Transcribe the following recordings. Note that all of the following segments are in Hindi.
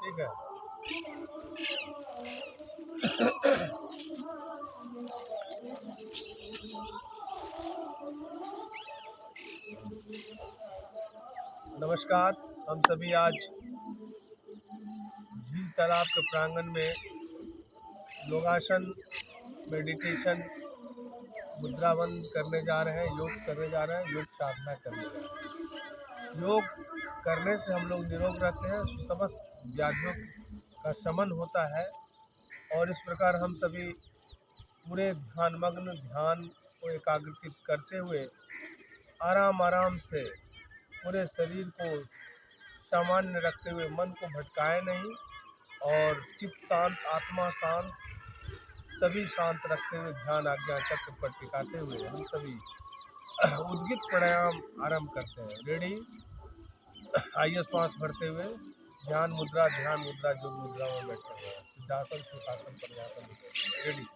ठीक है। नमस्कार। हम सभी आज झील तालाब के प्रांगण में योगासन, मेडिटेशन, मुद्राबंद करने जा रहे हैं, योग करने जा रहे हैं, योग साधना करने जा रहे हैं। योग करने से हम लोग निरोग रहते हैं, समस्त व्याधियों का शमन होता है और इस प्रकार हम सभी पूरे ध्यानमग्न ध्यान को एकाग्रचित करते हुए आराम से पूरे शरीर को सामान्य रखते हुए मन को भटकाए नहीं और चित्त शांत, आत्मा शांत, सभी शांत रखते हुए ध्यान आज्ञा चक्र पर टिकाते हुए हम सभी उद्गित प्राणायाम आरंभ करते हैं। रेडी? आइए श्वास भरते हुए ध्यान मुद्रा योग मुद्रा में बैठे हुए हैं। सिद्धासन, सुखासन, पद्मासन। रेडी?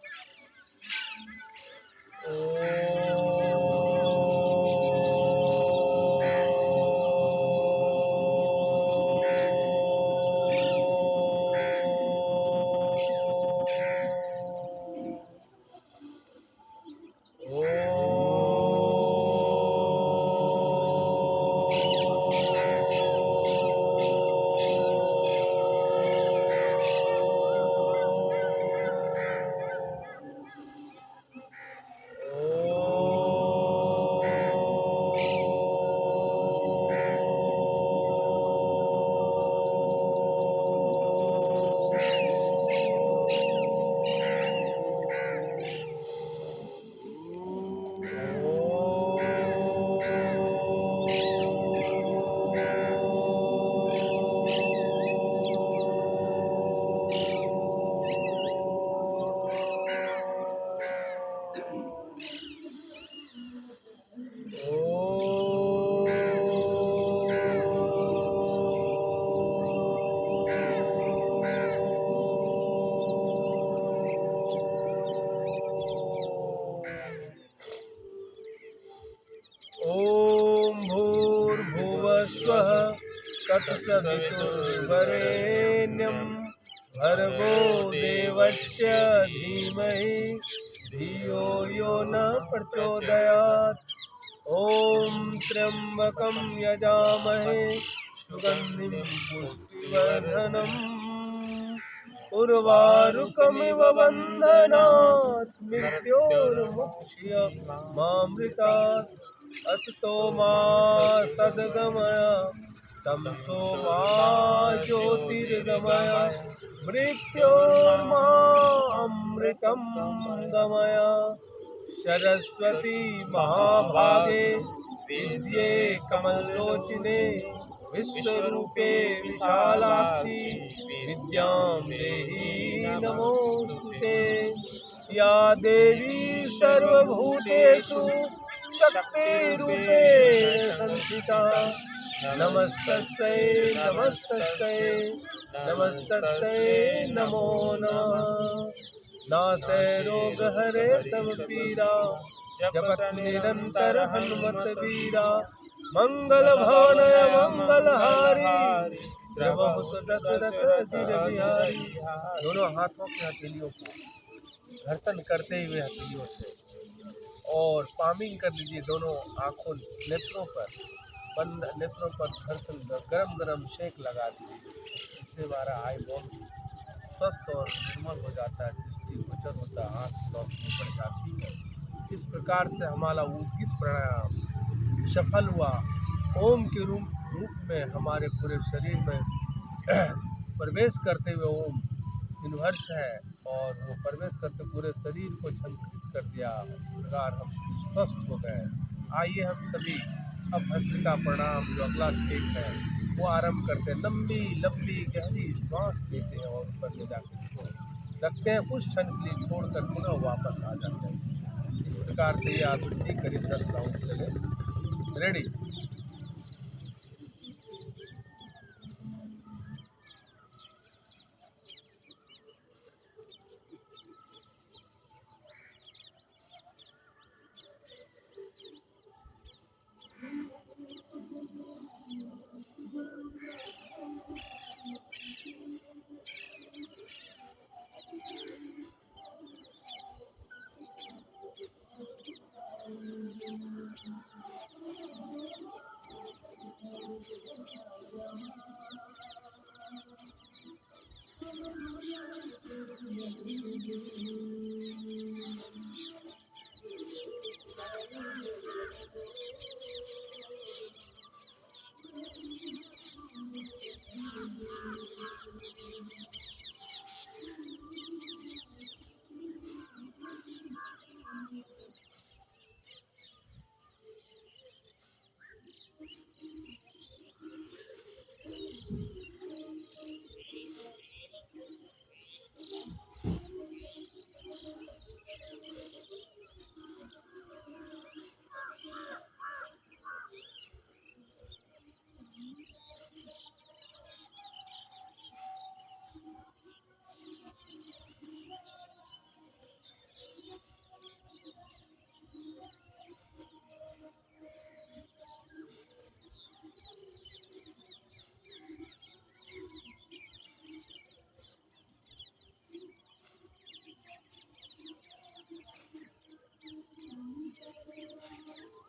ओम भूर्भुवः स्वः तत्सवितुर्वरेण्यं भर्गो देवस्य धीमहि धियो यो न प्रचोदयात्। ओम त्र्यंबकं यजामहे सुगंधिं पुष्टिवर्धनम् उर्वारुकमिव बन्धनात् मृत्योर्मुक्ष्यमामृतात्। असतो मा सद्गमय तमसो मा ज्योतिर्गमय मृत्योर्मा अमृतं गमय। सरस्वती महाभागे विद्ये कमलोचने विश्वरूपे विशालाक्षी विद्यां देहि नमोस्तुते। या देवी सर्वभूतेषु शक्तिरूपेण संस्थिता नमस्तस्यै नमस्तस्यै नमस्तस्यै नमो नमः। नासै रोगहरे समपीडा जपत निरंतर हनुमत वीरा। मंगल भवनय मंगलहारी प्रभु दशरथ चिर बिहारी। दोनों हाथों की हथेलियों को घर्षण करते हुए हथेलियों से और पामिंग कर लीजिए दोनों आँखों नेत्रों पर, बंद नेत्रों पर घर्षण गरम गरम शेक लगा दीजिए। इससे हमारा आई बॉक्स स्वस्थ और निर्मल हो जाता है, दृष्टि गोचर होता है, आँख रोशनी बढ़ जाती है। इस प्रकार से हमारा उद्गित प्राणायाम सफल हुआ। ओम के रूप में हमारे पूरे शरीर में प्रवेश करते हुए ओम यूनिवर्स है और वो प्रवेश करते पूरे शरीर को झंकृत कर दिया। इस प्रकार हम सभी स्वस्थ हो गए। आइए हम सभी अब भस्त्रिका प्रणाम जो अगला स्टेज है वो आरंभ करते हैं। लंबी लंबी गहरी श्वास लेते हैं और ऊपर ले जाकर छोड़ रखते हैं। कुछ क्षण के लिए छोड़कर पुनः वापस आ जाते हैं। इस प्रकार से ये आवृत्ति करीब 10 राउंड चले। रेडी?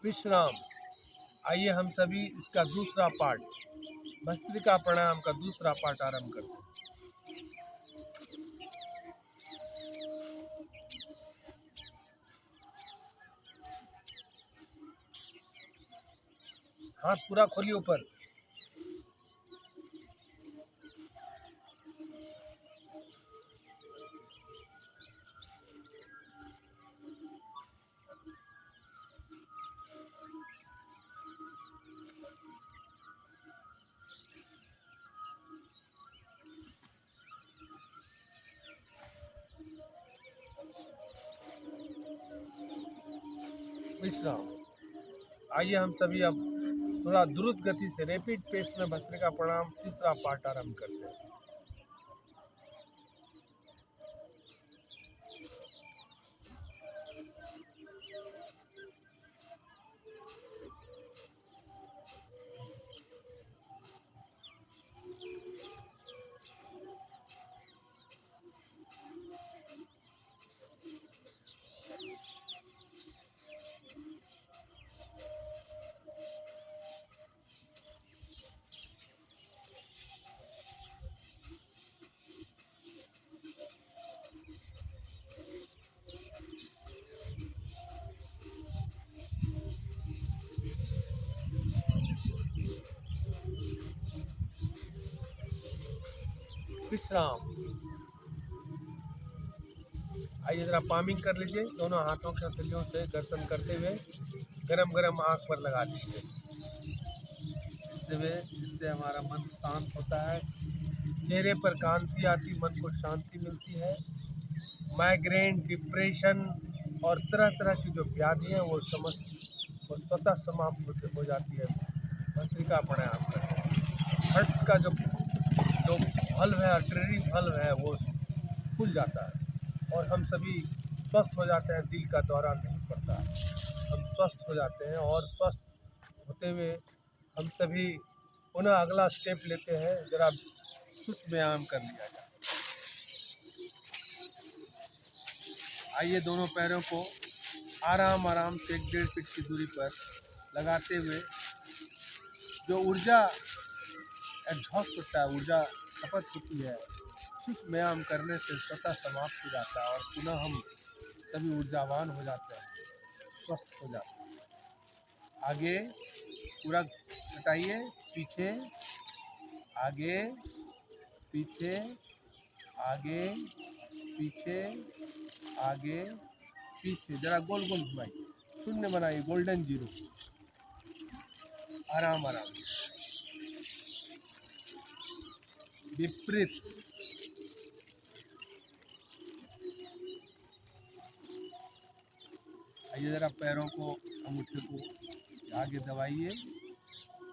विश्राम। आइए हम सभी इसका दूसरा पार्ट, भस्त्रिका प्राणायाम का दूसरा पार्ट आरंभ करते हैं। हाथ पूरा खोलिए ऊपर। विश्राम। आइए हम सभी अब थोड़ा द्रुत गति से रैपिड पेस में भस्त्रिका प्राणायाम तीसरा पार्ट आरंभ करते हैं। विश्राम। आइए जरा पामिंग कर लीजिए, दोनों हाथों के हथेलियों से गर्दन करते हुए गरम गरम आंख पर लगा दीजिए। इससे हमारा मन शांत होता है, चेहरे पर कांति आती, मन को शांति मिलती है। माइग्रेन, डिप्रेशन और तरह तरह की जो व्याधि है वो स्वतः समाप्त हो जाती है भस्त्रिका प्राणायाम करने से। हर्ट्स का जो बल्ब है, आर्टरी बल्ब है, वो खुल जाता है और हम सभी स्वस्थ हो जाते हैं। दिल का दौरा नहीं पड़ता, हम स्वस्थ हो जाते हैं और स्वस्थ होते हुए हम सभी पुनः अगला स्टेप लेते हैं। जरा सुस्त व्यायाम कर लिया जाए। आइए दोनों पैरों को आराम आराम से 1.5 फीट की दूरी पर लगाते हुए जो ऊर्जा एग्जॉस्ट होता है, ऊर्जा खपत होती है, सुस्त व्यायाम करने से स्वतः समाप्त हो जाता है और पुनः हम सभी ऊर्जावान हो जाते हैं, स्वस्थ हो जाते हैं। आगे पूरा हटाइए, पीछे, आगे, पीछे, आगे, पीछे, आगे, पीछे। जरा गोल गोल घुमाइए, शून्य बनाइए, गोल्डन जीरो। आराम आराम। विपरीत। आइए जरा पैरों को, अंगूठे को आगे दबाइए।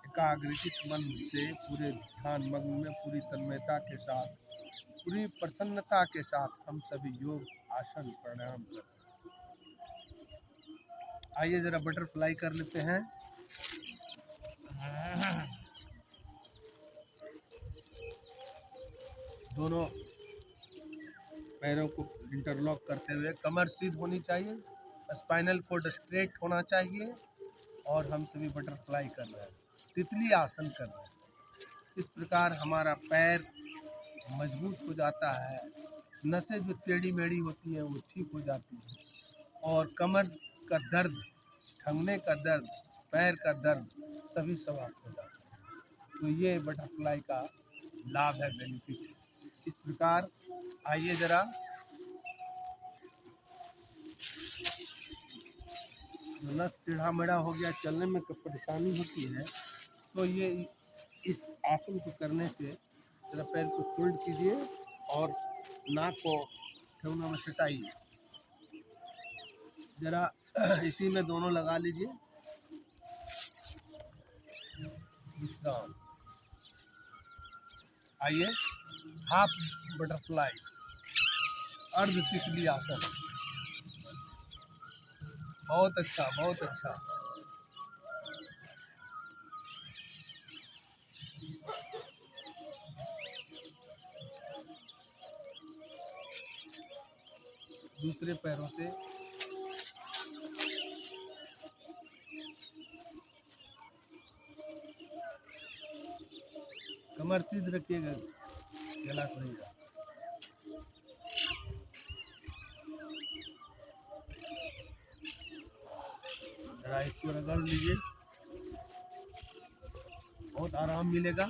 एकाग्रचित मन से पूरे ध्यान मग्न में पूरी तन्मयता के साथ, पूरी प्रसन्नता के साथ हम सभी योग आसन प्राणायाम करते हैं। आइए जरा बटरफ्लाई कर लेते हैं। दोनों पैरों को इंटरलॉक करते हुए कमर सीध होनी चाहिए, स्पाइनल कोड स्ट्रेट होना चाहिए और हम सभी बटरफ्लाई कर रहे हैं, तितली आसन कर रहे हैं। इस प्रकार हमारा पैर मजबूत हो जाता है, नसें जो टेढ़ी मेढ़ी होती हैं वो ठीक हो जाती हैं, और कमर का दर्द, टंगने का दर्द, पैर का दर्द सभी समाप्त हो जाता है। तो ये बटरफ्लाई का लाभ है, बेनिफिट। इस प्रकार आइए ज़रा, जो नस टेढ़ा मेढ़ा हो गया, चलने में परेशानी होती है, तो ये इस आसन को करने से जरा पैर को फोल्ड कीजिए और नाक को ठेहुना में सटाइए जरा। इसी में दोनों लगा लीजिए। विश्राम। आइए, हाफ बटरफ्लाई, अर्ध तितली आसन। बहुत अच्छा, बहुत अच्छा। दूसरे पैरों से कमर सीध रखिएगा, गला खुलेगा। जरा इसको रगड़ लीजिए, बहुत आराम मिलेगा।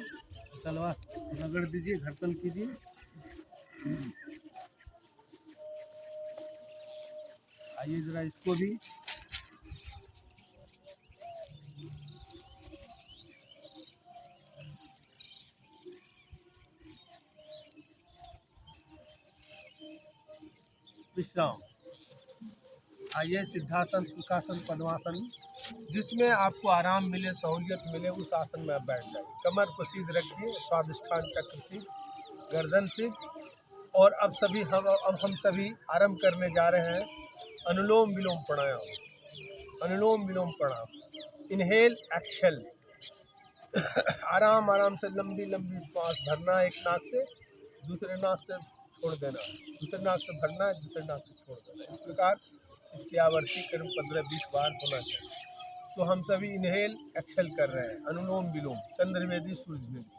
सलवार रगड़ दीजिए, घर्तन कीजिए। आइए जरा इसको भी। विश्राम। आइए, सिद्धासन, सुखासन, पद्मासन, जिसमें आपको आराम मिले, सहूलियत मिले, उस आसन में आप बैठ जाइए। कमर को सीध रखिए, स्वादिष्ठान चक्र सीध, गर्दन सीध। और अब हम सभी आरंभ करने जा रहे हैं अनुलोम विलोम प्राणायाम। अनुलोम विलोम प्राणायाम, इनहेल एक्सहेल। आराम आराम से लंबी लंबी श्वास भरना एक नाक से, दूसरे नाक से छोड़ देना, दूसरे नाक से भरना है, दूसरे नाक से छोड़ देना। इस प्रकार इसकी आवृत्ति करीब 15-20 बार होना चाहिए। तो हम सभी इनहेल एक्सहेल कर रहे हैं, अनुलोम विलोम, चंद्रवेदी सूर्यवेदी।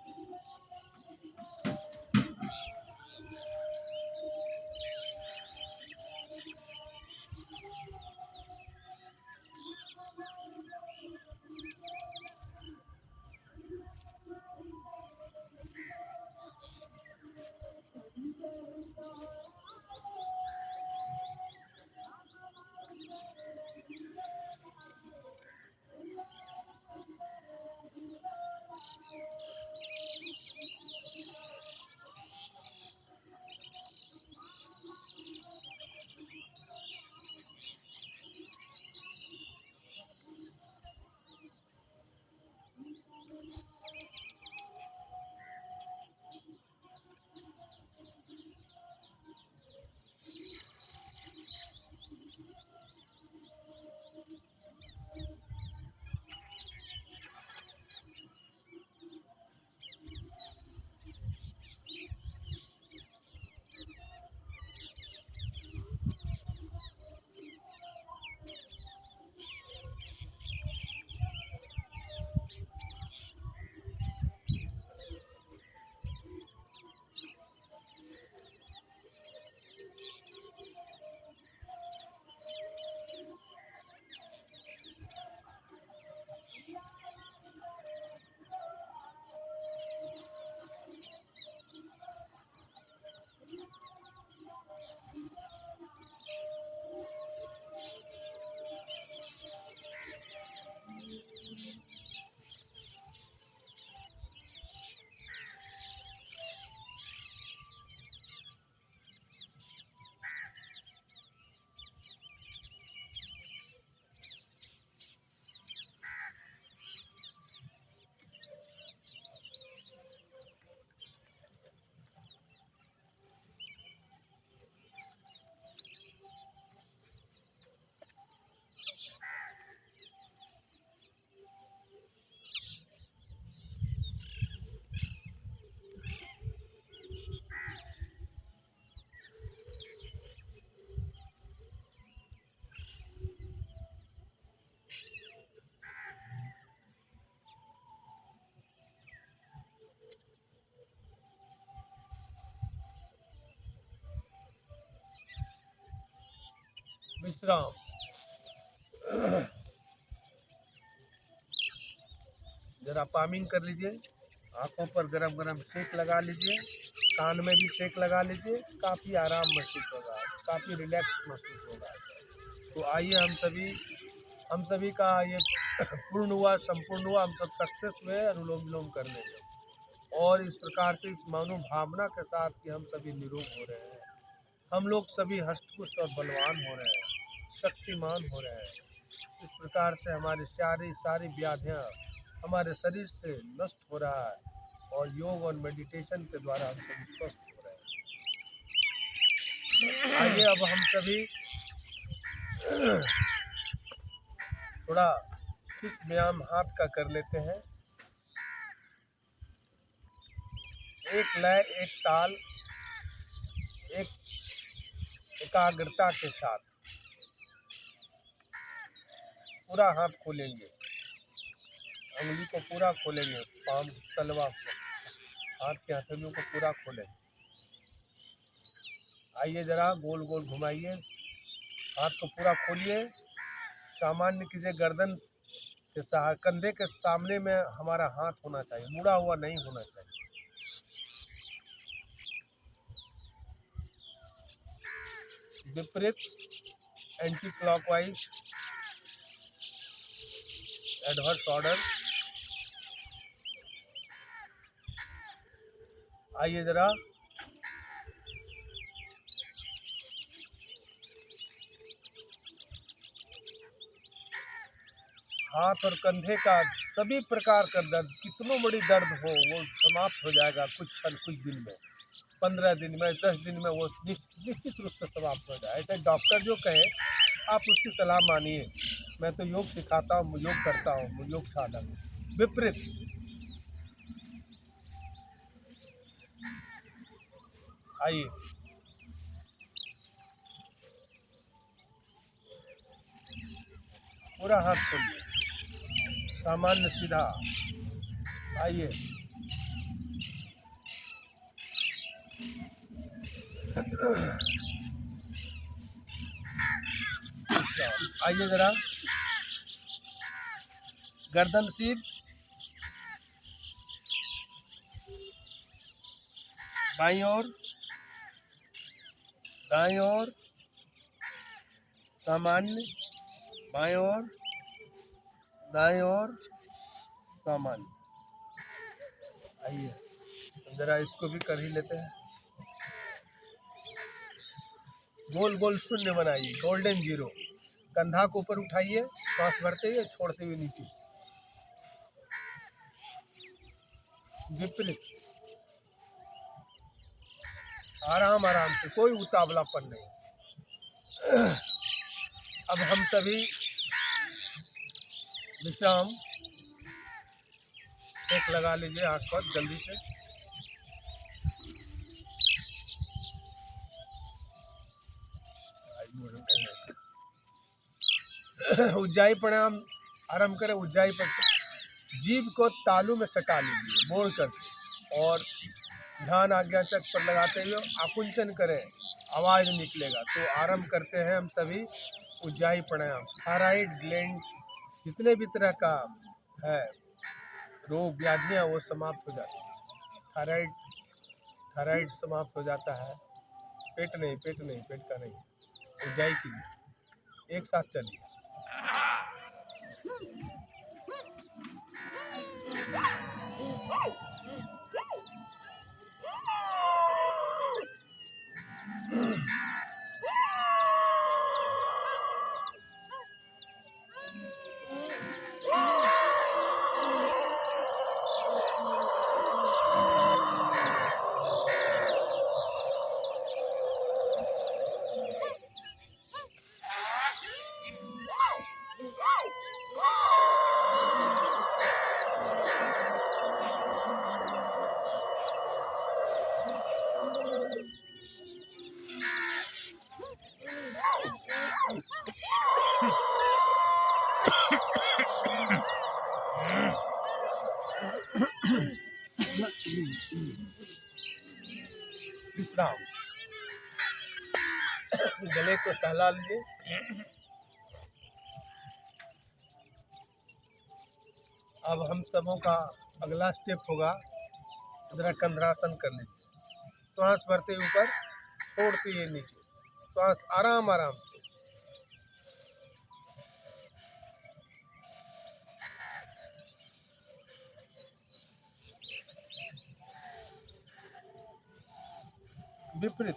विश्राम। जरा पामिंग कर लीजिए, आंखों पर गरम गरम सेक लगा लीजिए, कान में भी सेक लगा लीजिए, काफ़ी आराम महसूस होगा, काफ़ी रिलैक्स महसूस होगा। तो आइए हम सभी का ये पूर्ण हुआ, संपूर्ण हुआ, हम सब सक्सेस हुए अनुलोम विलोम करने में। और इस प्रकार से इस मनोभावना के साथ कि हम सभी निरोग हो रहे हैं, हम लोग सभी हष्टपुष्ट और बलवान हो रहे हैं, शक्तिमान हो रहे हैं। इस प्रकार से हमारी सारी व्याधियाँ हमारे शरीर से नष्ट हो रहा है और योग और मेडिटेशन के द्वारा हम सभी स्वस्थ हो रहे हैं। आइए अब हम सभी थोड़ा कुछ व्यायाम हाथ का कर लेते हैं। एक लय, एक ताल, एक एकाग्रता के साथ पूरा हाथ खोलेंगे, अंगुली को पूरा खोलेंगे, पाम तलवा को, हाथ के हथेलियों को पूरा खोलेंगे। आइए जरा गोल गोल घुमाइए, हाथ को पूरा खोलिए, सामान्य कीजिए, गर्दन के कंधे के सामने में हमारा हाथ होना चाहिए, मुड़ा हुआ नहीं होना चाहिए। विपरीत, एंटी क्लॉकवाइज, एडवर्स ऑर्डर। आइए जरा हाथ और कंधे का सभी प्रकार का दर्द, कितनों बड़ी दर्द हो, वो समाप्त हो जाएगा कुछ दिन में, 15 दिन में, 10 दिन में वो निश्चित रूप से समाप्त हो जाए। ऐसे डॉक्टर जो कहे आप उसकी सलाह मानिए। मैं तो योग सिखाता हूँ, योग करता हूँ, योग साधक। विपरीत, आइए पूरा हाथ खोलिए, सामान्य सीधा। आइए आइए जरा गर्दन सीध, बाईं ओर, दाईं ओर, सामान्य, बाईं ओर, दाईं ओर, सामान्य। आइए जरा इसको भी कर ही लेते हैं। गोल गोल शून्य बनाइए, गोल्डन जीरो। कंधा को ऊपर उठाइए, सांस भरते हुए छोड़ते हुए नीचे। विपरीत, आराम आराम से, कोई उतावलापन नहीं। अब हम सभी विश्राम। एक लगा लीजिए आँख पर जल्दी से। उज्जाई प्राणायाम आरंभ करें। उज्जाई पर जीभ को तालू में सटा लीजिए मोड़ करके, और ध्यान आज्ञा चक्र पर लगाते हुए आकुंचन करें, आवाज निकलेगा। तो आरंभ करते हैं हम सभी उज्जाई प्राणायाम। थायराइड ग्लैंड जितने भी तरह का है रोग व्याधियाँ वो समाप्त हो जाती है। थायराइड समाप्त हो जाता है। पेट नहीं, पेट का नहीं, उज्जाई की। एक साथ चलिए। विश्राम। गले को सहला लिए। अब हम सबों का अगला स्टेप होगा, जरा कंद्रासन कर लीजिए। श्वास भरते ऊपर, छोड़ते हुए नीचे, श्वास आराम आराम से। विपरीत।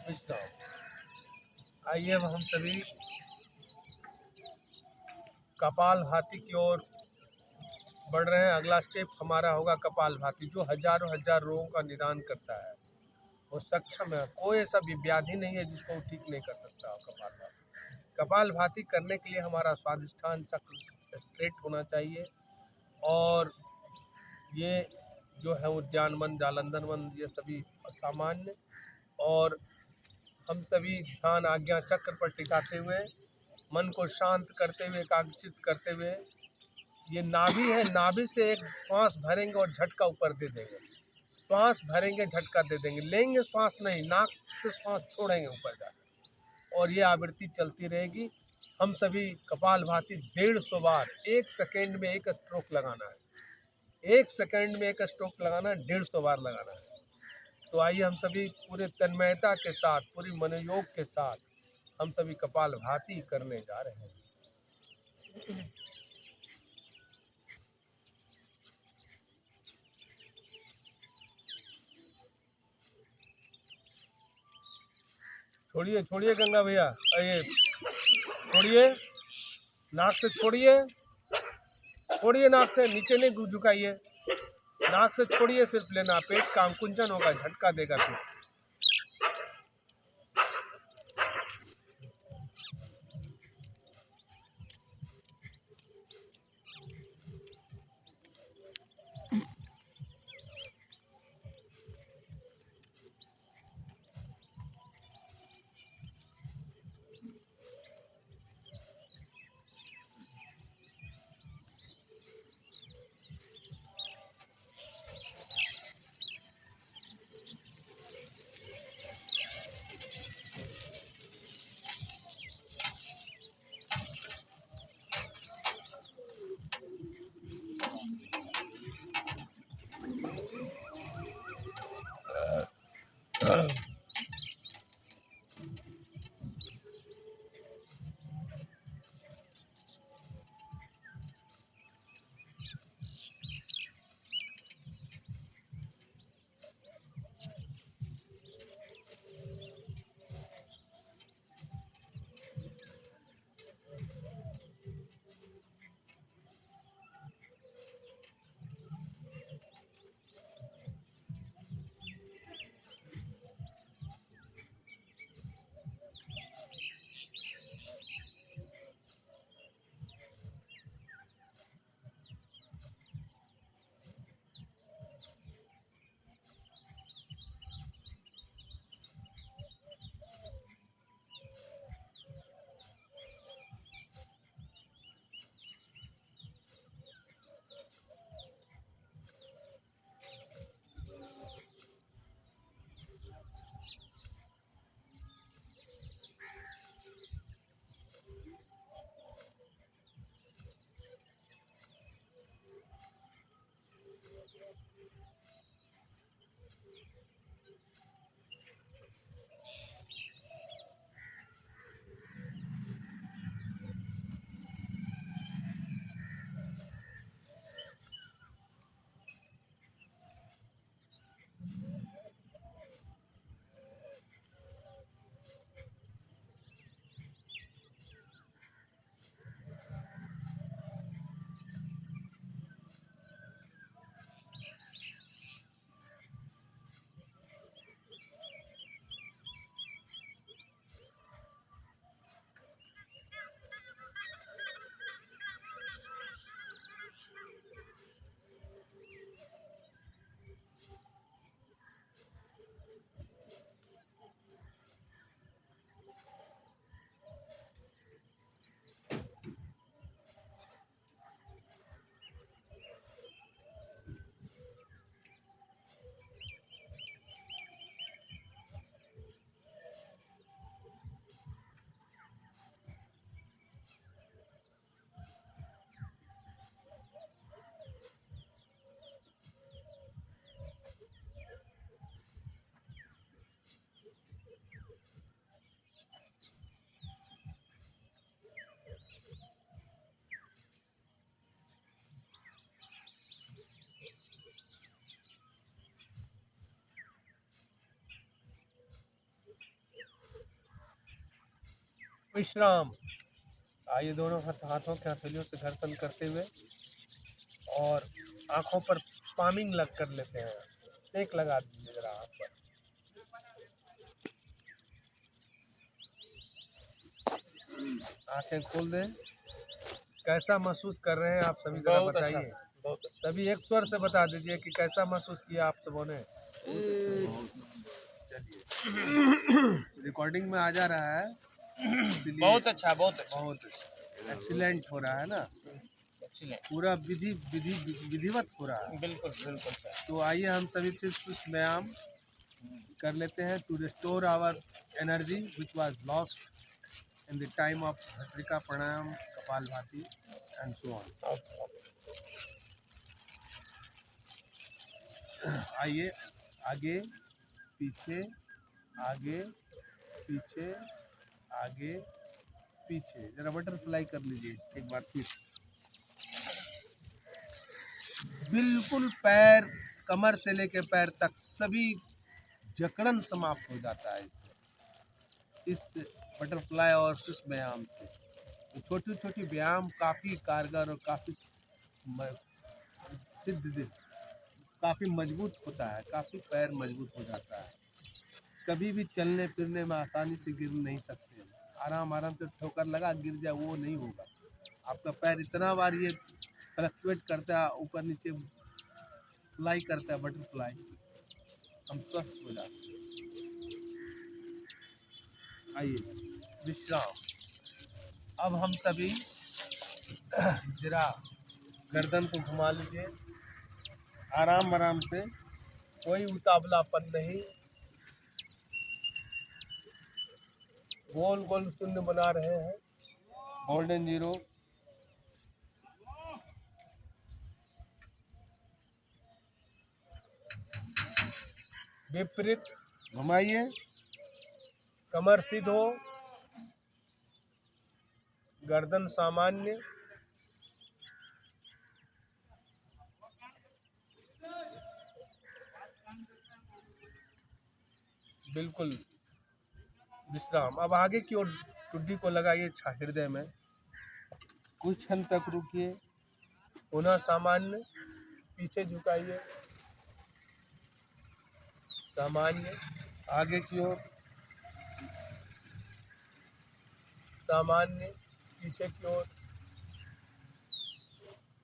विश्राम। आइए अब हम सभी कपालभाति की ओर बढ़ रहे हैं। अगला स्टेप हमारा होगा कपालभाति, जो हजारों हजार रोगों का निदान करता है। वो सक्षम है, कोई ऐसा भी व्याधि नहीं है जिसको वो ठीक नहीं कर सकता कपालभाति। कपालभाति करने के लिए हमारा स्वादिष्ठान चक्र स्ट्रेट होना चाहिए, और ये जो है उद्यानवन जालंधरवन ये सभी सामान्य, और हम सभी ध्यान आज्ञा चक्र पर टिकाते हुए मन को शांत करते हुए एकाग्रचित करते हुए, ये नाभि है, नाभि से एक श्वास भरेंगे और झटका ऊपर दे देंगे। श्वास भरेंगे, झटका दे देंगे, लेंगे श्वास नहीं, नाक से श्वास छोड़ेंगे ऊपर जाकर, और ये आवृत्ति चलती रहेगी। हम सभी कपालभाति 150 बार, 1 सेकेंड में 1 स्ट्रोक लगाना है। 1 सेकेंड में 1 स्ट्रोक लगाना है, 150 बार लगाना है। तो आइए हम सभी पूरे तन्मयता के साथ, पूरी मनोयोग के साथ हम सभी कपालभाति करने जा रहे हैं। छोड़िए छोड़िए गंगा भैया, ये छोड़िए, नाक से छोड़िए, छोड़िए नाक से, नीचे नहीं झुकाइए, नाक से छोड़िए, सिर्फ लेना, पेट का अंकुंचन होगा, झटका देगा फिर। विश्राम। आइए दोनों हाथों के हथेलियों से घर्षण करते हुए और आंखों पर पामिंग लग कर लेते हैं। सेक लगा दीजिए जरा आंख पर। आंखें खोल दें। कैसा महसूस कर रहे हैं आप सभी, जरा बताइए। सभी एक स्वर से बता दीजिए कि कैसा महसूस किया आप सबों ने। चलिए रिकॉर्डिंग में आ जा रहा है। बहुत अच्छा, बहुत एक्सीलेंट हो रहा है ना, पूरा विधिवत हो रहा है। बिल्कुल बिल्कुल सर। तो आइए हम सभी फिर कुछ व्यायाम कर लेते हैं to restore our energy which was lost in the time of Bhastrika, Pranayama, Kapalbhati and so on. आइए आगे पीछे, आगे पीछे, आगे पीछे। जरा बटरफ्लाई कर लीजिए एक बार फिर। बिल्कुल पैर, कमर से लेकर पैर तक सभी जकड़न समाप्त हो जाता है इस बटरफ्लाई और सुस्त व्यायाम से। तो छोटी छोटी व्यायाम काफ़ी कारगर और काफ़ी सिद्ध, काफ़ी मजबूत होता है, काफ़ी पैर मजबूत हो जाता है। कभी भी चलने फिरने में आसानी से गिर नहीं सकते। आराम आराम से ठोकर लगा गिर जाए वो नहीं होगा। आपका पैर इतना बार ये फ्लक्चुएट करता है, ऊपर नीचे फ्लाई करता है, बटरफ्लाई, हम स्वस्थ हो जाते हैं। आइए विश्राम। अब हम सभी जरा गर्दन को घुमा लीजिए आराम आराम से, कोई उतावलापन नहीं। गोल गोल शून्य बना रहे हैं, गोल्डन जीरो। विपरीत घुमाइए, कमर सीध हो, गर्दन सामान्य, बिल्कुल विश्राम। अब आगे की ओर टुड्डी को लगाइए हृदय में, कुछ क्षण तक रुकिए, पुनः सामान्य, पीछे झुकाइए, सामान्य, आगे की ओर, सामान्य, पीछे की ओर,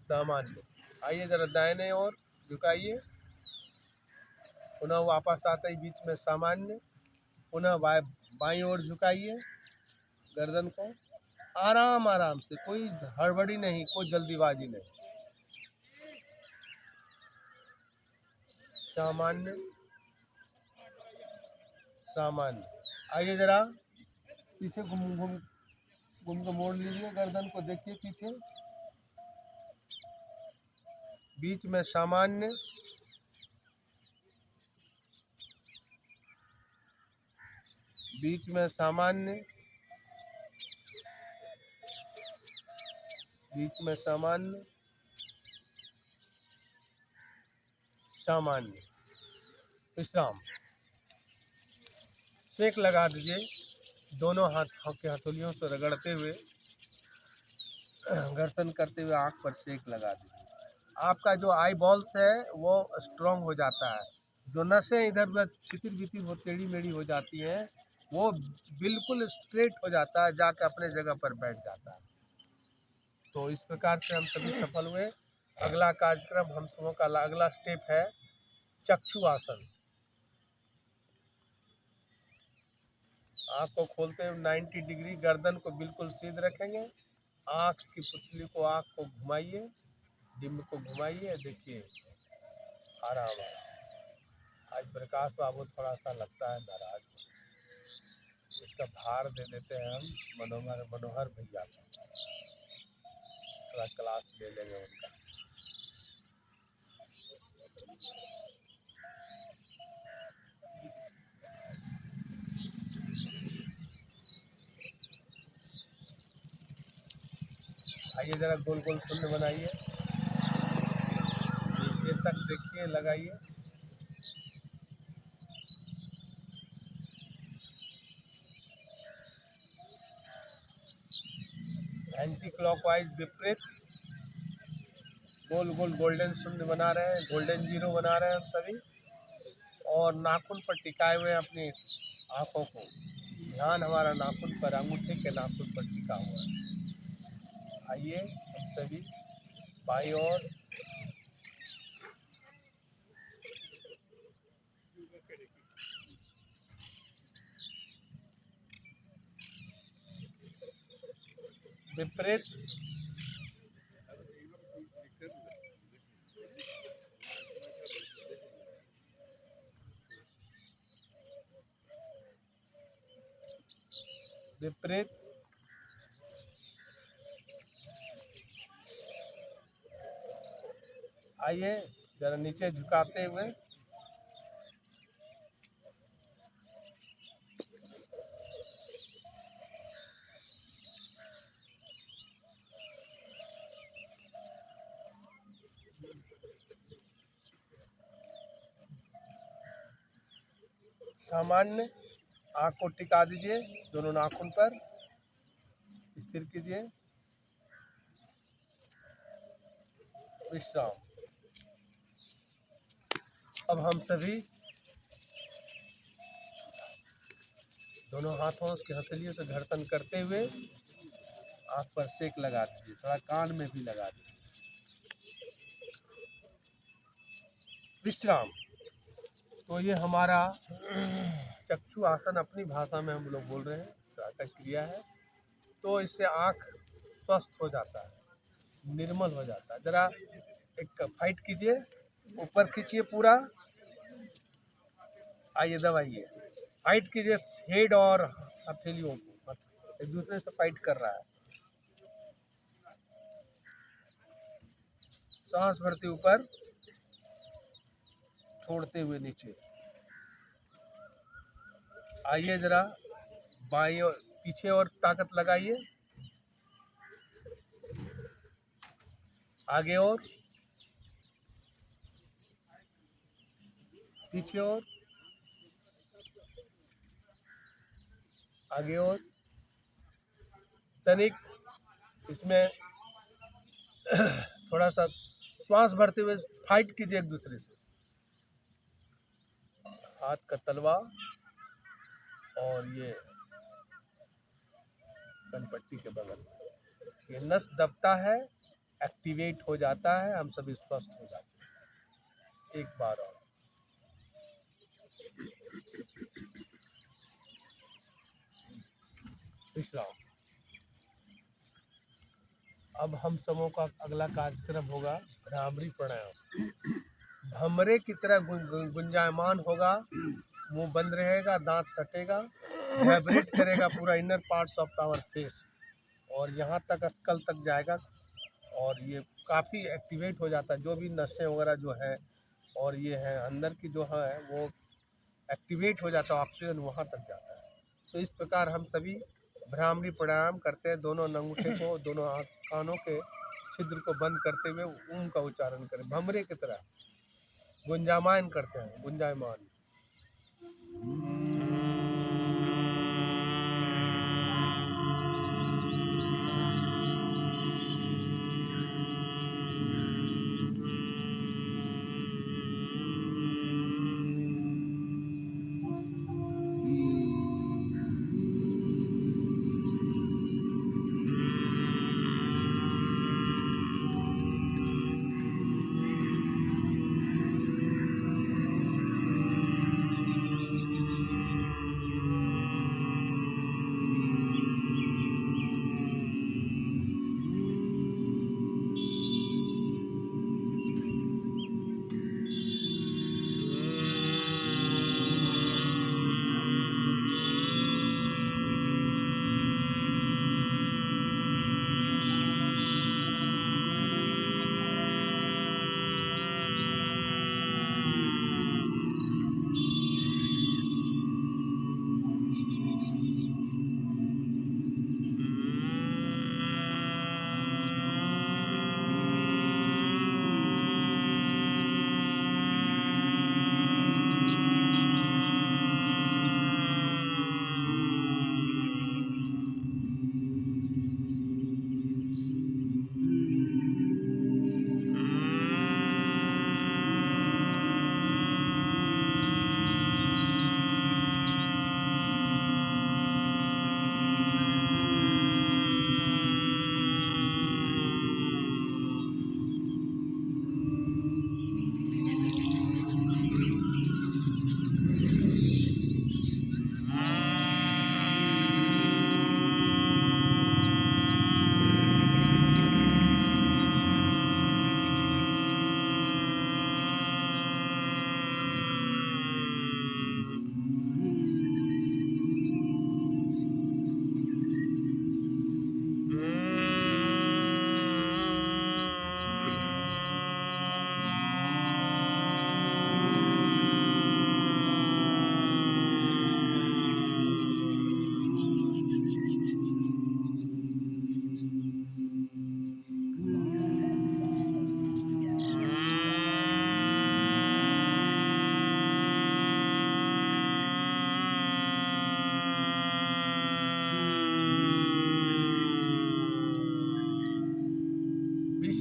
सामान्य। आइए जरा दाहिने ओर झुकाइए, पुनः वापस आते ही बीच में सामान्य, पुनः बाईं ओर झुकाइए गर्दन को, आराम आराम से, कोई हड़बड़ी नहीं, कोई जल्दीबाजी नहीं। सामान्य सामान्य। आइए जरा पीछे घूम घूम घूम के मोड़ लीजिए गर्दन को, देखिए पीछे, बीच में सामान्य, बीच में सामान्य, बीच में सामान्य, सामान्य। विश्राम। सेक लगा दीजिए दोनों हाथों के हथेलियों से रगड़ते हुए, घर्षण करते हुए आंख पर सेक लगा दीजिए। आपका जो आई बॉल्स है वो स्ट्रांग हो जाता है, जो नसें इधर उधर छितिर बितिर हो, टेढ़ी मेढ़ी हो जाती हैं, वो बिल्कुल स्ट्रेट हो जाता है, जाके अपने जगह पर बैठ जाता है। तो इस प्रकार से हम सभी सफल हुए। अगला कार्यक्रम हम सबों का अगला स्टेप है चक्षु आसन। आँख को खोलते हुए 90 डिग्री, गर्दन को बिल्कुल सीध रखेंगे, आँख की पुतली को, आँख को घुमाइए, डिम्ब को घुमाइए, देखिए आराम आराम। आज प्रकाश बाबू थोड़ा सा लगता है नाराज, इसका भार दे देते हैं हम मनोहर भैया को, थोड़ा क्लास ले लेंगे उनका। आइए जरा गोल गोल शून्य बनाइए, नीचे तक देखिए, लगाइए, एंटी क्लॉकवाइज विपरीत गोल गोल गोल्डन शून्य बना रहे हैं, गोल्डन जीरो बना रहे हैं हम सभी। और नाखून पर टिकाए हुए अपनी आँखों को, ध्यान हमारा नाखून पर, अंगूठे के नाखून पर टिका हुआ है। आइए हम सभी बाईं ओर विपरीत विपरीत आइए जरा नीचे झुकाते हुए सामान्य आँख को टिका दीजिए, दोनों नाखून पर स्थिर कीजिए। विश्राम। अब हम सभी दोनों हाथों की हथेलियों से घर्षण करते हुए आँख पर सेक लगा दीजिए, थोड़ा कान में भी लगा दीजिए। विश्राम। तो ये हमारा चक्षु आसन अपनी भाषा में हम लोग बोल रहे हैं, त्राटक क्रिया है। तो इससे आँख स्वस्थ हो जाता है, निर्मल हो जाता है। जरा एक फाइट कीजिए, ऊपर खींचिए पूरा, आइए दबाइए, फाइट कीजिए हेड और हथेलियों को, एक दूसरे से फाइट कर रहा है। सांस भरते ऊपर, छोड़ते हुए नीचे। आइए जरा बाईं और पीछे और ताकत लगाइए, आगे और पीछे और आगे और तनिक इसमें थोड़ा सा श्वास भरते हुए फाइट कीजिए एक दूसरे से। हाथ का तलवा और ये कनपट्टी के बगल, ये नस दबता है, एक्टिवेट हो जाता है, हम सभी स्वस्थ हो जाते हैं। एक बार और विश्राम। अब हम समूह का अगला कार्यक्रम होगा भ्रामरी प्राणायाम। भमरे की तरह गुंजायमान होगा, मुंह बंद रहेगा, दांत सटेगा, वाइब्रेट करेगा पूरा inner parts of our face और यहाँ तक स्कल तक जाएगा। और ये काफ़ी एक्टिवेट हो जाता है, जो भी नसें वगैरह जो है और ये है अंदर की जो है वो एक्टिवेट हो जाता है, ऑक्सीजन वहाँ तक जाता है। तो इस प्रकार हम सभी भ्रामरी प्राणायाम करते हैं। दोनों अंगूठे को, दोनों कानों के छिद्र को बंद करते हुए ओम का उच्चारण करें, भमरे की तरह गुंजायमान करते हैं, गुंजायमान।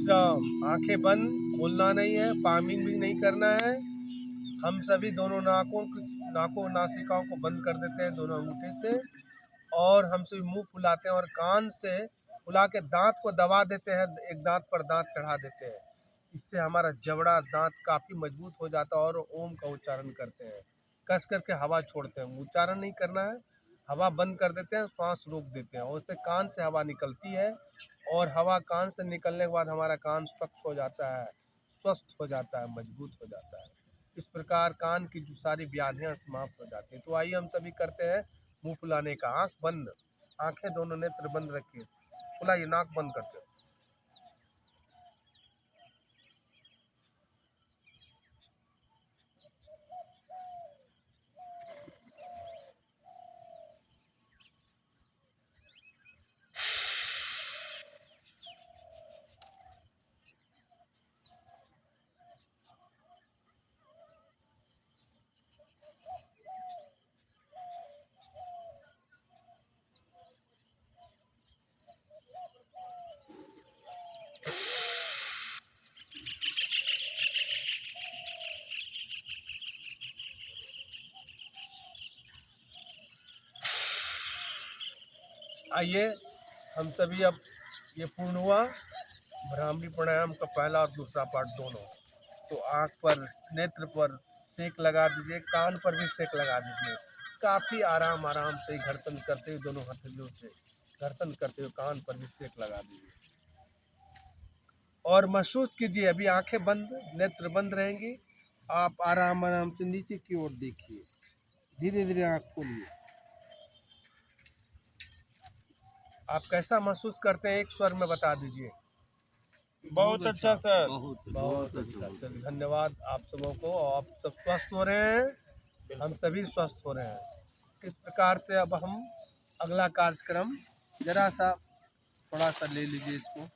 विश्राम। आंखें बंद, खोलना नहीं है, पामिंग भी नहीं करना है। हम सभी दोनों नाकों नासिकाओं को बंद कर देते हैं दोनों अंगूठे से, और हम सभी मुंह फुलाते हैं और कान से फुला के दांत को दबा देते हैं, एक दांत पर दांत चढ़ा देते हैं। इससे हमारा जबड़ा दांत काफ़ी मजबूत हो जाता है और ओम का उच्चारण करते हैं। कस करके हवा छोड़ते हैं, उच्चारण नहीं करना है, हवा बंद कर देते हैं, श्वास रोक देते हैं, और उससे कान से हवा निकलती है, और हवा कान से निकलने के बाद हमारा कान स्वच्छ हो जाता है, स्वस्थ हो जाता है, मजबूत हो जाता है। इस प्रकार कान की जो सारी व्याधियाँ समाप्त हो जाती हैं। तो आइए हम सभी करते हैं मुंह फुलाने का। आँख बंद, आंखें दोनों नेत्र बंद रखिए, फुलाइए, नाक बंद करके। आइए हम सभी अब ये पूर्ण हुआ भ्रामरी प्राणायाम का पहला और दूसरा पार्ट दोनों। तो आँख पर, नेत्र पर सेक लगा दीजिए, कान पर भी सेक लगा दीजिए। काफ़ी आराम आराम से घर्षण करते हुए दोनों हथेलियों से घर्षण करते हुए कान पर भी सेक लगा दीजिए, और महसूस कीजिए। अभी आंखें बंद, नेत्र बंद रहेंगी। आप आराम आराम से नीचे की ओर देखिए, धीरे धीरे आँख खोलिए। आप कैसा महसूस करते हैं, एक स्वर में बता दीजिए। बहुत अच्छा सर। बहुत अच्छा, चलिए धन्यवाद आप सबों को। आप सब स्वस्थ हो रहे हैं, हम सभी स्वस्थ हो रहे हैं। किस प्रकार से अब हम अगला कार्यक्रम, जरा सा थोड़ा सा ले लीजिए इसको,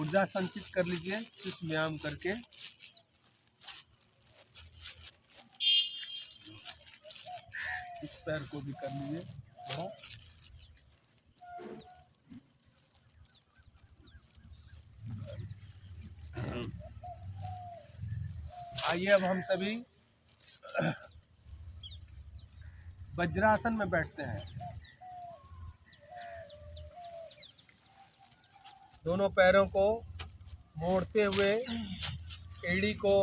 ऊर्जा संचित कर लीजिए इस व्यायाम करके। इस पैर को भी कर लीजिए थोड़ा। आइए अब हम सभी वज्रासन में बैठते हैं। दोनों पैरों को मोड़ते हुए एड़ी को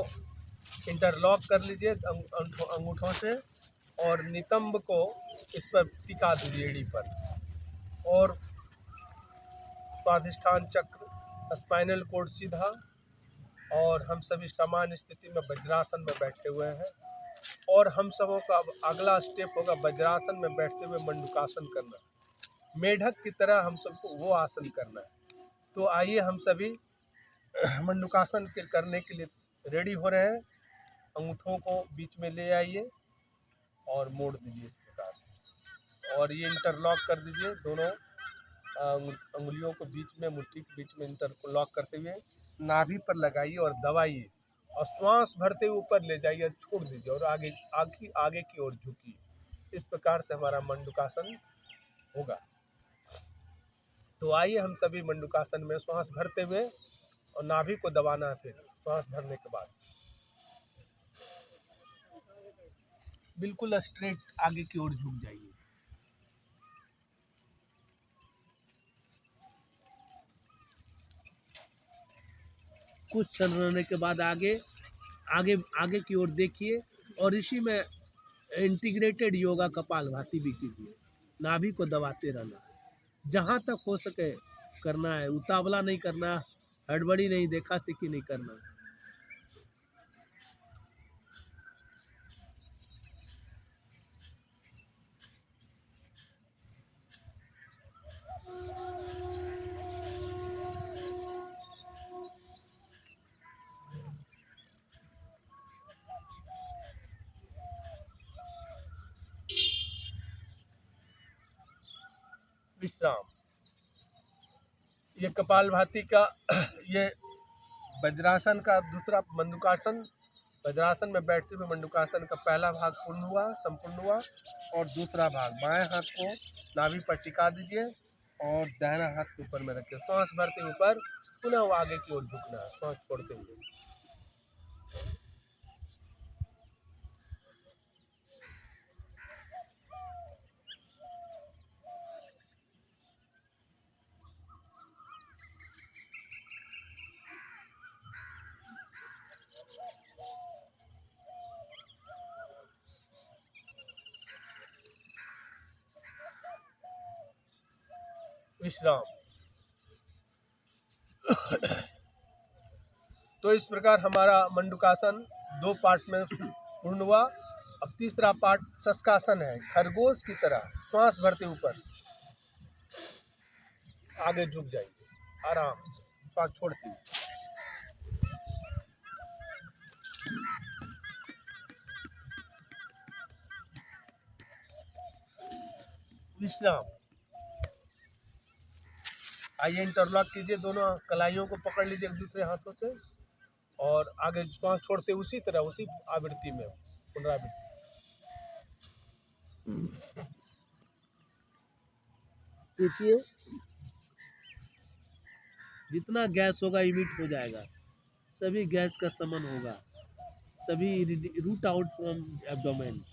इंटरलॉक कर लीजिए अंगूठों से, और नितंब को इस पर टिका दीजिए एड़ी पर, और स्वाधिष्ठान चक्र, स्पाइनल कोड सीधा, और हम सभी सामान्य स्थिति में वज्रासन में बैठे हुए हैं। और हम सबों का अब अगला स्टेप होगा वज्रासन में बैठते हुए मंडूकासन करना। मेढक की तरह हम सबको वो आसन करना है। तो आइए हम सभी मंडूकासन के करने के लिए रेडी हो रहे हैं। अंगूठों को बीच में ले आइए और मोड़ दीजिए इस प्रकार से, और ये इंटरलॉक कर दीजिए दोनों अंगुलियों को बीच में, मुट्ठी के बीच में इंटरलॉक करते हुए नाभि पर लगाइए और दबाइए, और श्वास भरते हुए ऊपर ले जाइए और छोड़ दीजिए, और आगे की ओर झुकिए। इस प्रकार से हमारा मंडूकासन होगा। तो आइए हम सभी मंडूकासन में श्वास भरते हुए, और नाभि को दबाना है, फिर श्वास भरने के बाद बिल्कुल स्ट्रेट आगे की ओर झुक जाइए। कुछ क्षण रहने के बाद आगे आगे आगे की ओर देखिए, और इसी में इंटीग्रेटेड योगा कपालभाति भी कीजिए। नाभि को दबाते रहना है, जहाँ तक हो सके करना है, उतावला नहीं करना, हड़बड़ी नहीं, देखा सीखी नहीं करना। विश्राम। ये कपालभाति का ये वज्रासन का दूसरा मंडूकासन, वज्रासन में बैठते हुए मंडूकासन का पहला भाग संपूर्ण हुआ, और दूसरा भाग बाएं हाथ को नाभि पर टिका दीजिए, और दाहिना हाथ के ऊपर में रखे, सांस भरते ऊपर, पुनः वो आगे की ओर झुकना है, सांस छोड़ते हुए। विश्राम। तो इस प्रकार हमारा मंडूकासन 2 पार्ट में पूर्ण हुआ। अब तीसरा पार्ट शशकासन है, खरगोश की तरह श्वास भरते ऊपर आगे झुक जाइए, आराम से श्वास छोड़ते हुए। विश्राम। आइए इंटरलॉक कीजिए, दोनों कलाइयों को पकड़ लीजिए एक दूसरे हाथों से और आगे श्वास छोड़ते उसी तरह, उसी आवृत्ति में पुनरावृत्ति। देखिए जितना गैस होगा इमिट हो जाएगा, सभी गैस का समन होगा, सभी रूट आउट फ्रॉम एब्डोमेन।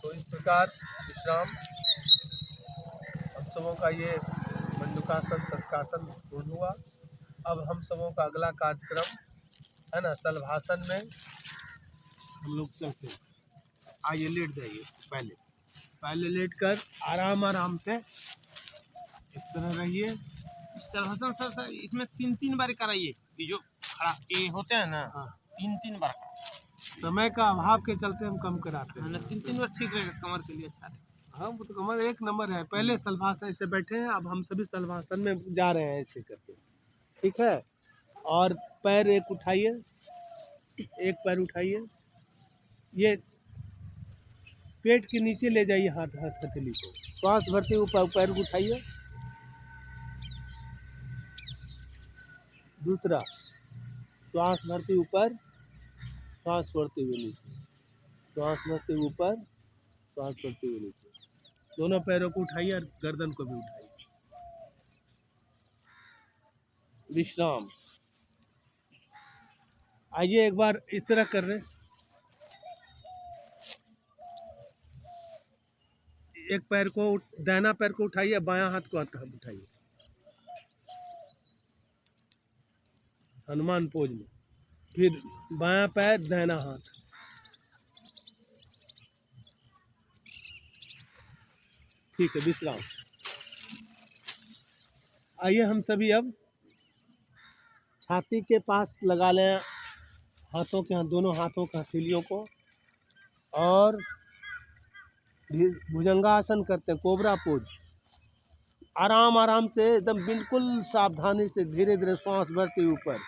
तो इस प्रकार विश्राम, हम सबों का ये मंडूकासन शशकासन पूर्ण हुआ। अब हम सबों का अगला कार्यक्रम है ना, शलभासन में हम लोग चलते हैं। आइए लेट जाइए, पहले लेट कर आराम आराम से इस तरह रहिए। हसन सर सर इसमें 3 बार कराइए, ये जो खड़ा ये होते हैं ना, हाँ, 3 बार। समय का अभाव के चलते हम कम कराते हाँ हैं। ना, 3 बार ठीक रहेगा, कमर के लिए अच्छा है। हाँ, वो तो कमर एक नंबर है। पहले शलभासन से बैठे हैं, अब हम सभी शलभासन में जा रहे हैं ऐसे करके, ठीक है। और पैर एक उठाइए, एक पैर उठाइए, ये पेट के नीचे ले जाइए, हाथ हथेली को, श्वास भरते हुए पैर को उठाइए। दूसरा, श्वास भरते ऊपर, श्वास छोड़ते हुए नीचे, श्वास भरते ऊपर, श्वास छोड़ते हुए नीचे। दोनों पैरों को उठाइए और गर्दन को भी उठाइए। विश्राम। आइए एक बार इस तरह कर रहे हैं, एक पैर को, दाहिना पैर को उठाइए, बायां हाथ को उठाइए, हनुमान पोज में। फिर बायां पैर, दाहिना हाथ, ठीक है। विश्राम। आइए हम सभी अब छाती के पास लगा लें हाथों के, दोनों हाथों के हथेलियों को, और भुजंगासन करते हैं, कोबरा पोज। आराम आराम से, एकदम बिल्कुल सावधानी से, धीरे धीरे श्वास भरते ऊपर,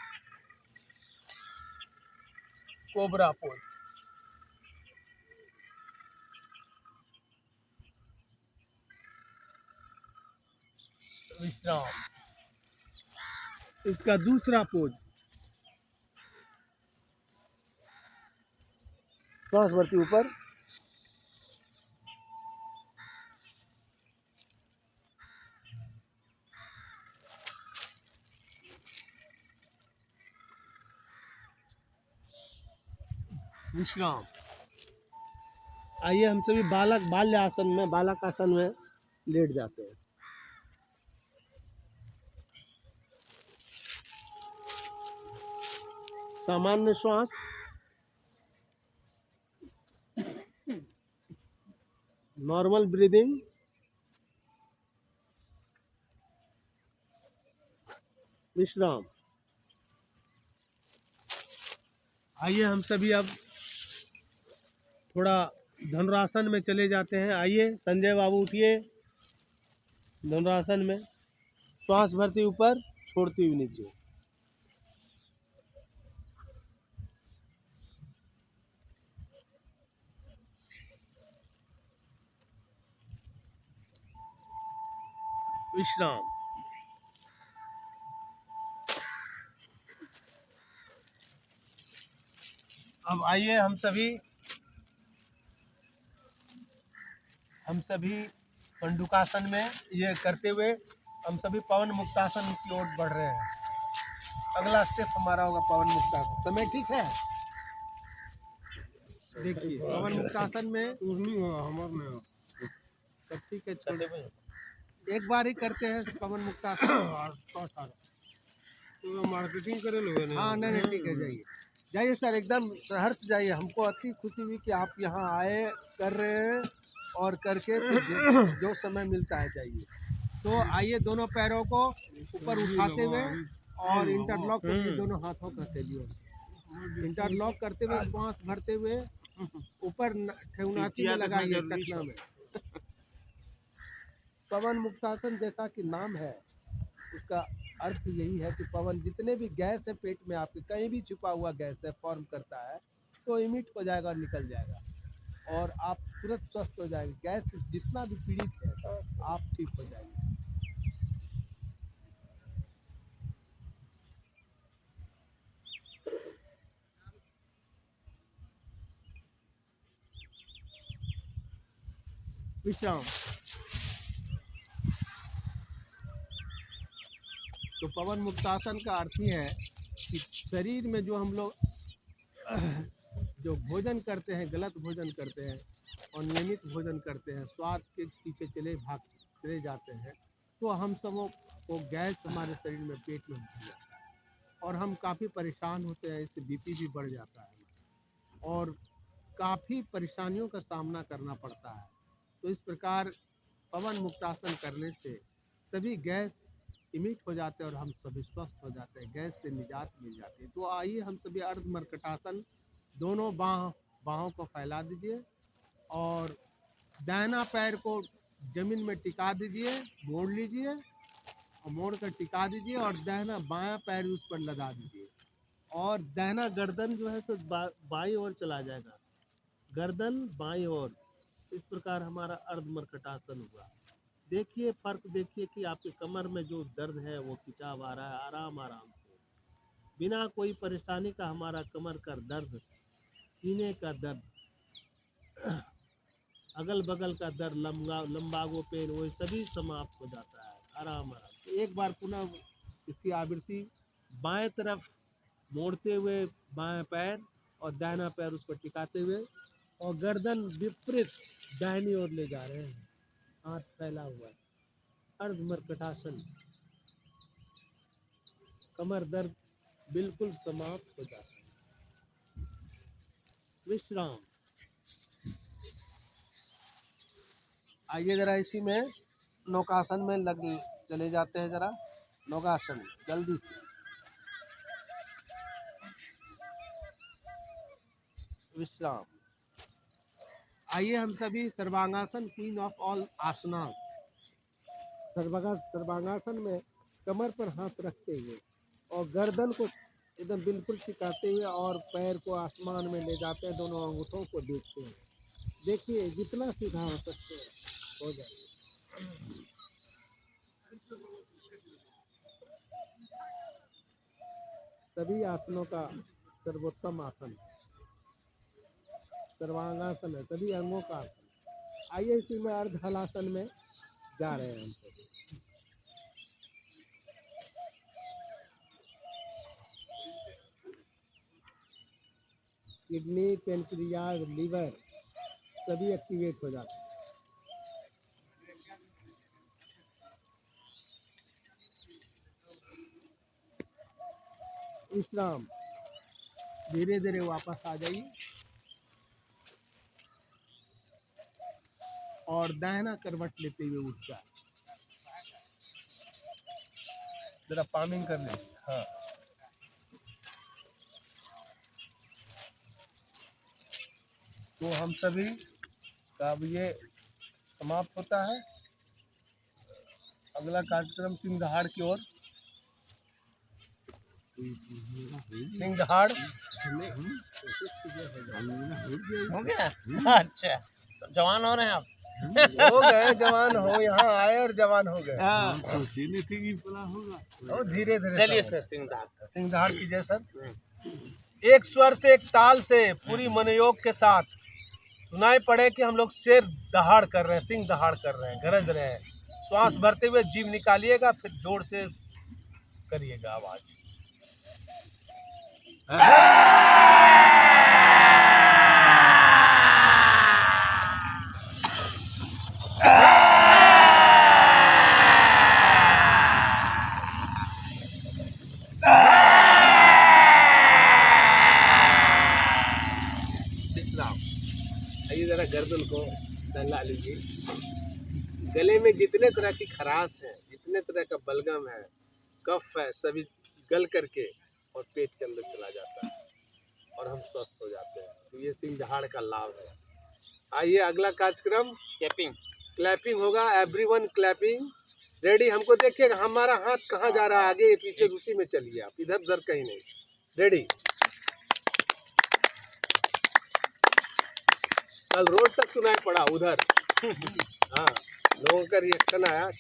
कोबरा पोज। विश्राम। इसका दूसरा पोज, श्वास भरते ऊपर, विश्राम। आइए हम सभी बाल्य आसन में, बालक आसन में लेट जाते हैं। सामान्य श्वास, नॉर्मल ब्रीदिंग, विश्राम। आइए हम सभी अब थोड़ा धनुरासन में चले जाते हैं। आइए संजय बाबू उठिए, धनुरासन में श्वास भरते ऊपर, छोड़ते हुए नीचे। विश्राम। अब आइए हम सभी हम सभी मंडूकासन में ये करते हुए हम सभी पवन मुक्तासन की ओर बढ़ रहे हैं। अगला स्टेप हमारा होगा पवन मुक्तासन। समय ठीक है? देखिए पवन मुक्तासन में सब ठीक है, छोड़ एक बार ही करते हैं पवन मुक्तासन। तो मार्केटिंग करे लोगे नहीं? हाँ नहीं ठीक है, जाइए जाइए सर, एकदम सहर्ष जाइए। हमको अति खुशी हुई कि आप यहाँ आए, कर रहे हैं और करके फिर जो समय मिलता है जाइए। तो आइए दोनों पैरों को ऊपर उठाते हुए और इंटरलॉक करके दोनों हाथों का लिए इंटरलॉक करते हुए श्वास भरते हुए ऊपर ठेवनाची में लगाइए टखना में। पवन मुक्तासन जैसा कि नाम है, उसका अर्थ यही है कि पवन जितने भी गैस है पेट में आपके, कहीं भी छुपा हुआ गैस है फॉर्म करता है तो इमिट हो जाएगा और निकल जाएगा और आप तुरंत स्वस्थ हो जाएंगे। गैस से जितना भी पीड़ित है आप ठीक हो जाएंगे। विश्राम। तो पवन मुक्तासन का अर्थ ही है कि शरीर में जो हम लोग जो भोजन करते हैं, गलत भोजन करते हैं और नियमित भोजन करते हैं, स्वाद के पीछे चले जाते हैं, तो हम सबों को गैस हमारे शरीर में पेट में भर जाता है और हम काफ़ी परेशान होते हैं। इससे बीपी भी बढ़ जाता है और काफ़ी परेशानियों का सामना करना पड़ता है। तो इस प्रकार पवन मुक्तासन करने से सभी गैस इमिट हो जाते हैं और हम सभी स्वस्थ हो जाते हैं, गैस से निजात मिल जाती है। तो आइए हम सभी अर्ध मर्कटासन, दोनों बाहों को फैला दीजिए और दाहिना पैर को जमीन में टिका दीजिए, मोड़ लीजिए और मोड़ कर टिका दीजिए और दाहिना बायां पैर उस पर लगा दीजिए और दाहिना गर्दन जो है तो बाईं ओर चला जाएगा, गर्दन बाईं ओर। इस प्रकार हमारा अर्ध मर्कटासन हुआ। देखिए फर्क देखिए कि आपके कमर में जो दर्द है वो खिंचाव आ रहा है, आराम आराम से, बिना कोई परेशानी का हमारा कमर का दर्द, सीने का दर्द, अगल बगल का दर्द, लंबागो पेन, वो सभी समाप्त हो जाता है आराम आराम से। एक बार पुनः इसकी आवृत्ति, बाएं तरफ मोड़ते हुए बाएं पैर और दाहिना पैर उस पर टिकाते हुए और गर्दन विपरीत दाहिनी ओर ले जा रहे हैं, हाथ फैला हुआ है, अर्ध मर्कटासन। कमर दर्द बिल्कुल समाप्त हो जाता है। विश्राम। आइए जरा इसी में नौकासन में चले जाते हैं, जरा नौकासन जल्दी से। विश्राम। आइए हम सभी सर्वांगासन, क्वीन ऑफ ऑल आसनास, सर्वांगासन में कमर पर हाथ रखते हुए और गर्दन को एकदम बिल्कुल टिकाते हुए और पैर को आसमान में ले जाते हैं, दोनों अंगूठों को देखते हैं। देखिए जितना सीधा हो सकते हैं हो जाए। सभी आसनों का सर्वोत्तम आसन सर्वांगासन है, सभी अंगों का आसन। आइए इसी में अर्ध हलासन में जा रहे हैं हम सब। किडनी, पेनक्रियाज, लीवर सभी एक्टिवेट हो जाते हैं। विश्राम। धीरे धीरे वापस आ जाइए और दाहिना करवट लेते हुए उठ जाए। जरा पामिंग कर ले। हाँ, तो हम सभी का अब ये समाप्त होता है। अगला कार्यक्रम सिंहदहाड़ की ओर। सिंहदहाड़ हो गया? अच्छा, तो जवान हो रहे हैं आप? हो गए, जवान हो, यहाँ आए और जवान हो गए। हाँ, सोची नहीं थी कि इतना होगा। तो धीरे धीरे चलिए सर, सिंहदहाड़ कीजिए सर। एक स्वर से, एक ताल से, पूरी मनोयोग के साथ सुनाई पड़े कि हम लोग शेर दहाड़ कर रहे हैं, सिंह दहाड़ कर रहे हैं, गरज रहे हैं। श्वास भरते हुए जीभ निकालिएगा, फिर जोर से करिएगा आवाज। आइए जरा गर्दन को सहला लीजिए। गले में जितने तरह की खराश है, जितने तरह का बलगम है, कफ है, सभी गल करके और पेट के अंदर चला जाता है और हम स्वस्थ हो जाते हैं। तो ये सिंह दहाड़ का लाभ है। आइए अगला कार्यक्रम क्लैपिंग होगा। Everyone clapping. रेडी? हमको देखिएगा, हमारा हाथ कहाँ जा रहा है, आगे पीछे, उसी में चलिए आप, इधर उधर कहीं नहीं। रेडी? कल रोड तक सुनाई पड़ा उधर। हाँ, लोगों का रिएक्शन आया।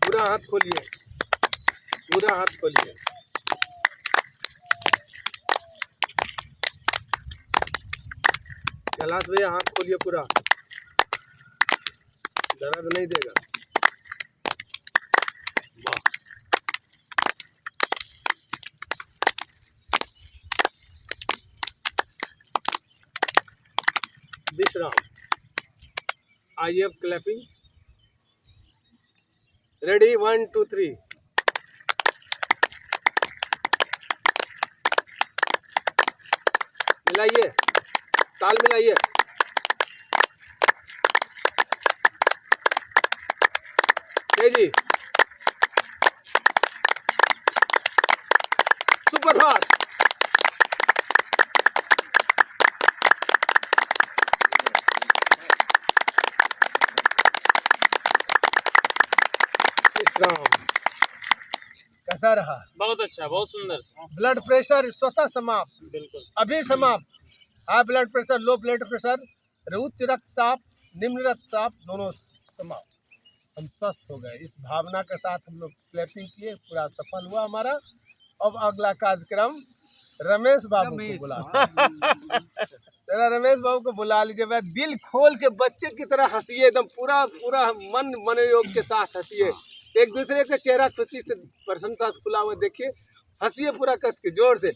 पूरा हाथ खोलिए, पूरा हाथ खोलिए। कैलाश भैया हाथ खोलिए पूरा, दर्द नहीं देगा। वाह, विश्राम। आइए अब क्लैपिंग। रेडी? 1 2 3। मिलाइए, ताल मिलाइए। तेजी, सुपर फास्ट। विश्राम। कैसा रहा? बहुत अच्छा, बहुत सुंदर। ब्लड प्रेशर स्वतः समाप्त, बिल्कुल अभी समाप्त। High blood pressure, low blood pressure, उच्च रक्तचाप, निम्न रक्तचाप, दोनों समाप्त। हम स्वस्थ हो गए। इस भावना के साथ हम लोग क्लैपिंग किए, पूरा सफल हुआ हमारा। अब अगला कार्यक्रम रमेश बाबू को बुला। जरा रमेश बाबू को बुला लीजिए। वह दिल खोल के बच्चे की तरह हंसिए, एकदम पूरा पूरा मन मनोयोग के साथ हंसिए। एक दूसरे का चेहरा खुशी से, प्रसन्नता से खुला हुआ देखिए। हंसिए पूरा कस के, जोर से।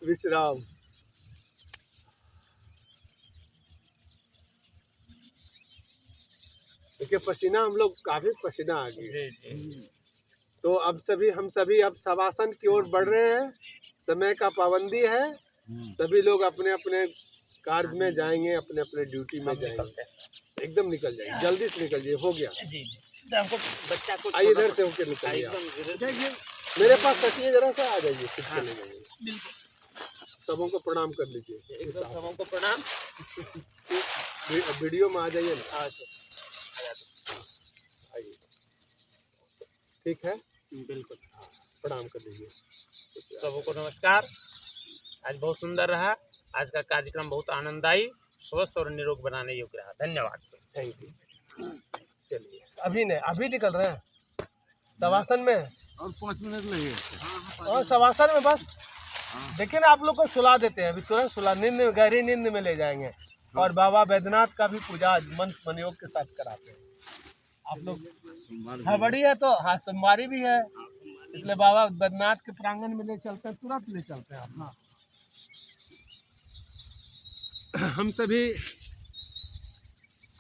विश्राम। देखिए पसीना, हम लोग काफी पसीना आ गया। तो अब हम सभी अब शवासन की ओर बढ़ रहे हैं। समय का पाबंदी है, सभी लोग अपने अपने कार्य में जाएंगे, अपने अपने ड्यूटी में जाएंगे। एकदम निकल जाएंगे, जल्दी से निकल जाइए। हो गया जी। हमको बच्चा को आइए, इधर से होकर निकलिए। मेरे पास सचिए, जरा सा आ जाइए, चले जाइए। बिल्कुल, सबों को प्रणाम कर लीजिए। एकदम सबों को प्रणाम। वीडियो में आ जाइए ना। आइए, ठीक है, बिल्कुल। प्रणाम कर लीजिए। सबों को नमस्कार। आज बहुत सुंदर रहा। आज का कार्यक्रम बहुत आनंददायी, स्वस्थ और निरोग बनाने योग्य रहा। धन्यवाद सर। Thank you. चलिए, अभी नहीं, अभी निकल रहे हैं शवासन में। और 5 मिनट लगेगा। और शवासन में बस देखिए ना, आप लोग को सुला देते हैं। अभी तुरंत सुला, नींद में, गहरी नींद में ले जाएंगे। और बाबा बैद्यनाथ का भी पूजा मन मनयोग के साथ कराते हैं। आप लोग हड़बड़ी है तो हाँ, सोमवारी भी है, इसलिए बाबा बैद्यनाथ के प्रांगण में ले चलते हैं, तुरंत ले चलते हैं। हाँ, हम सभी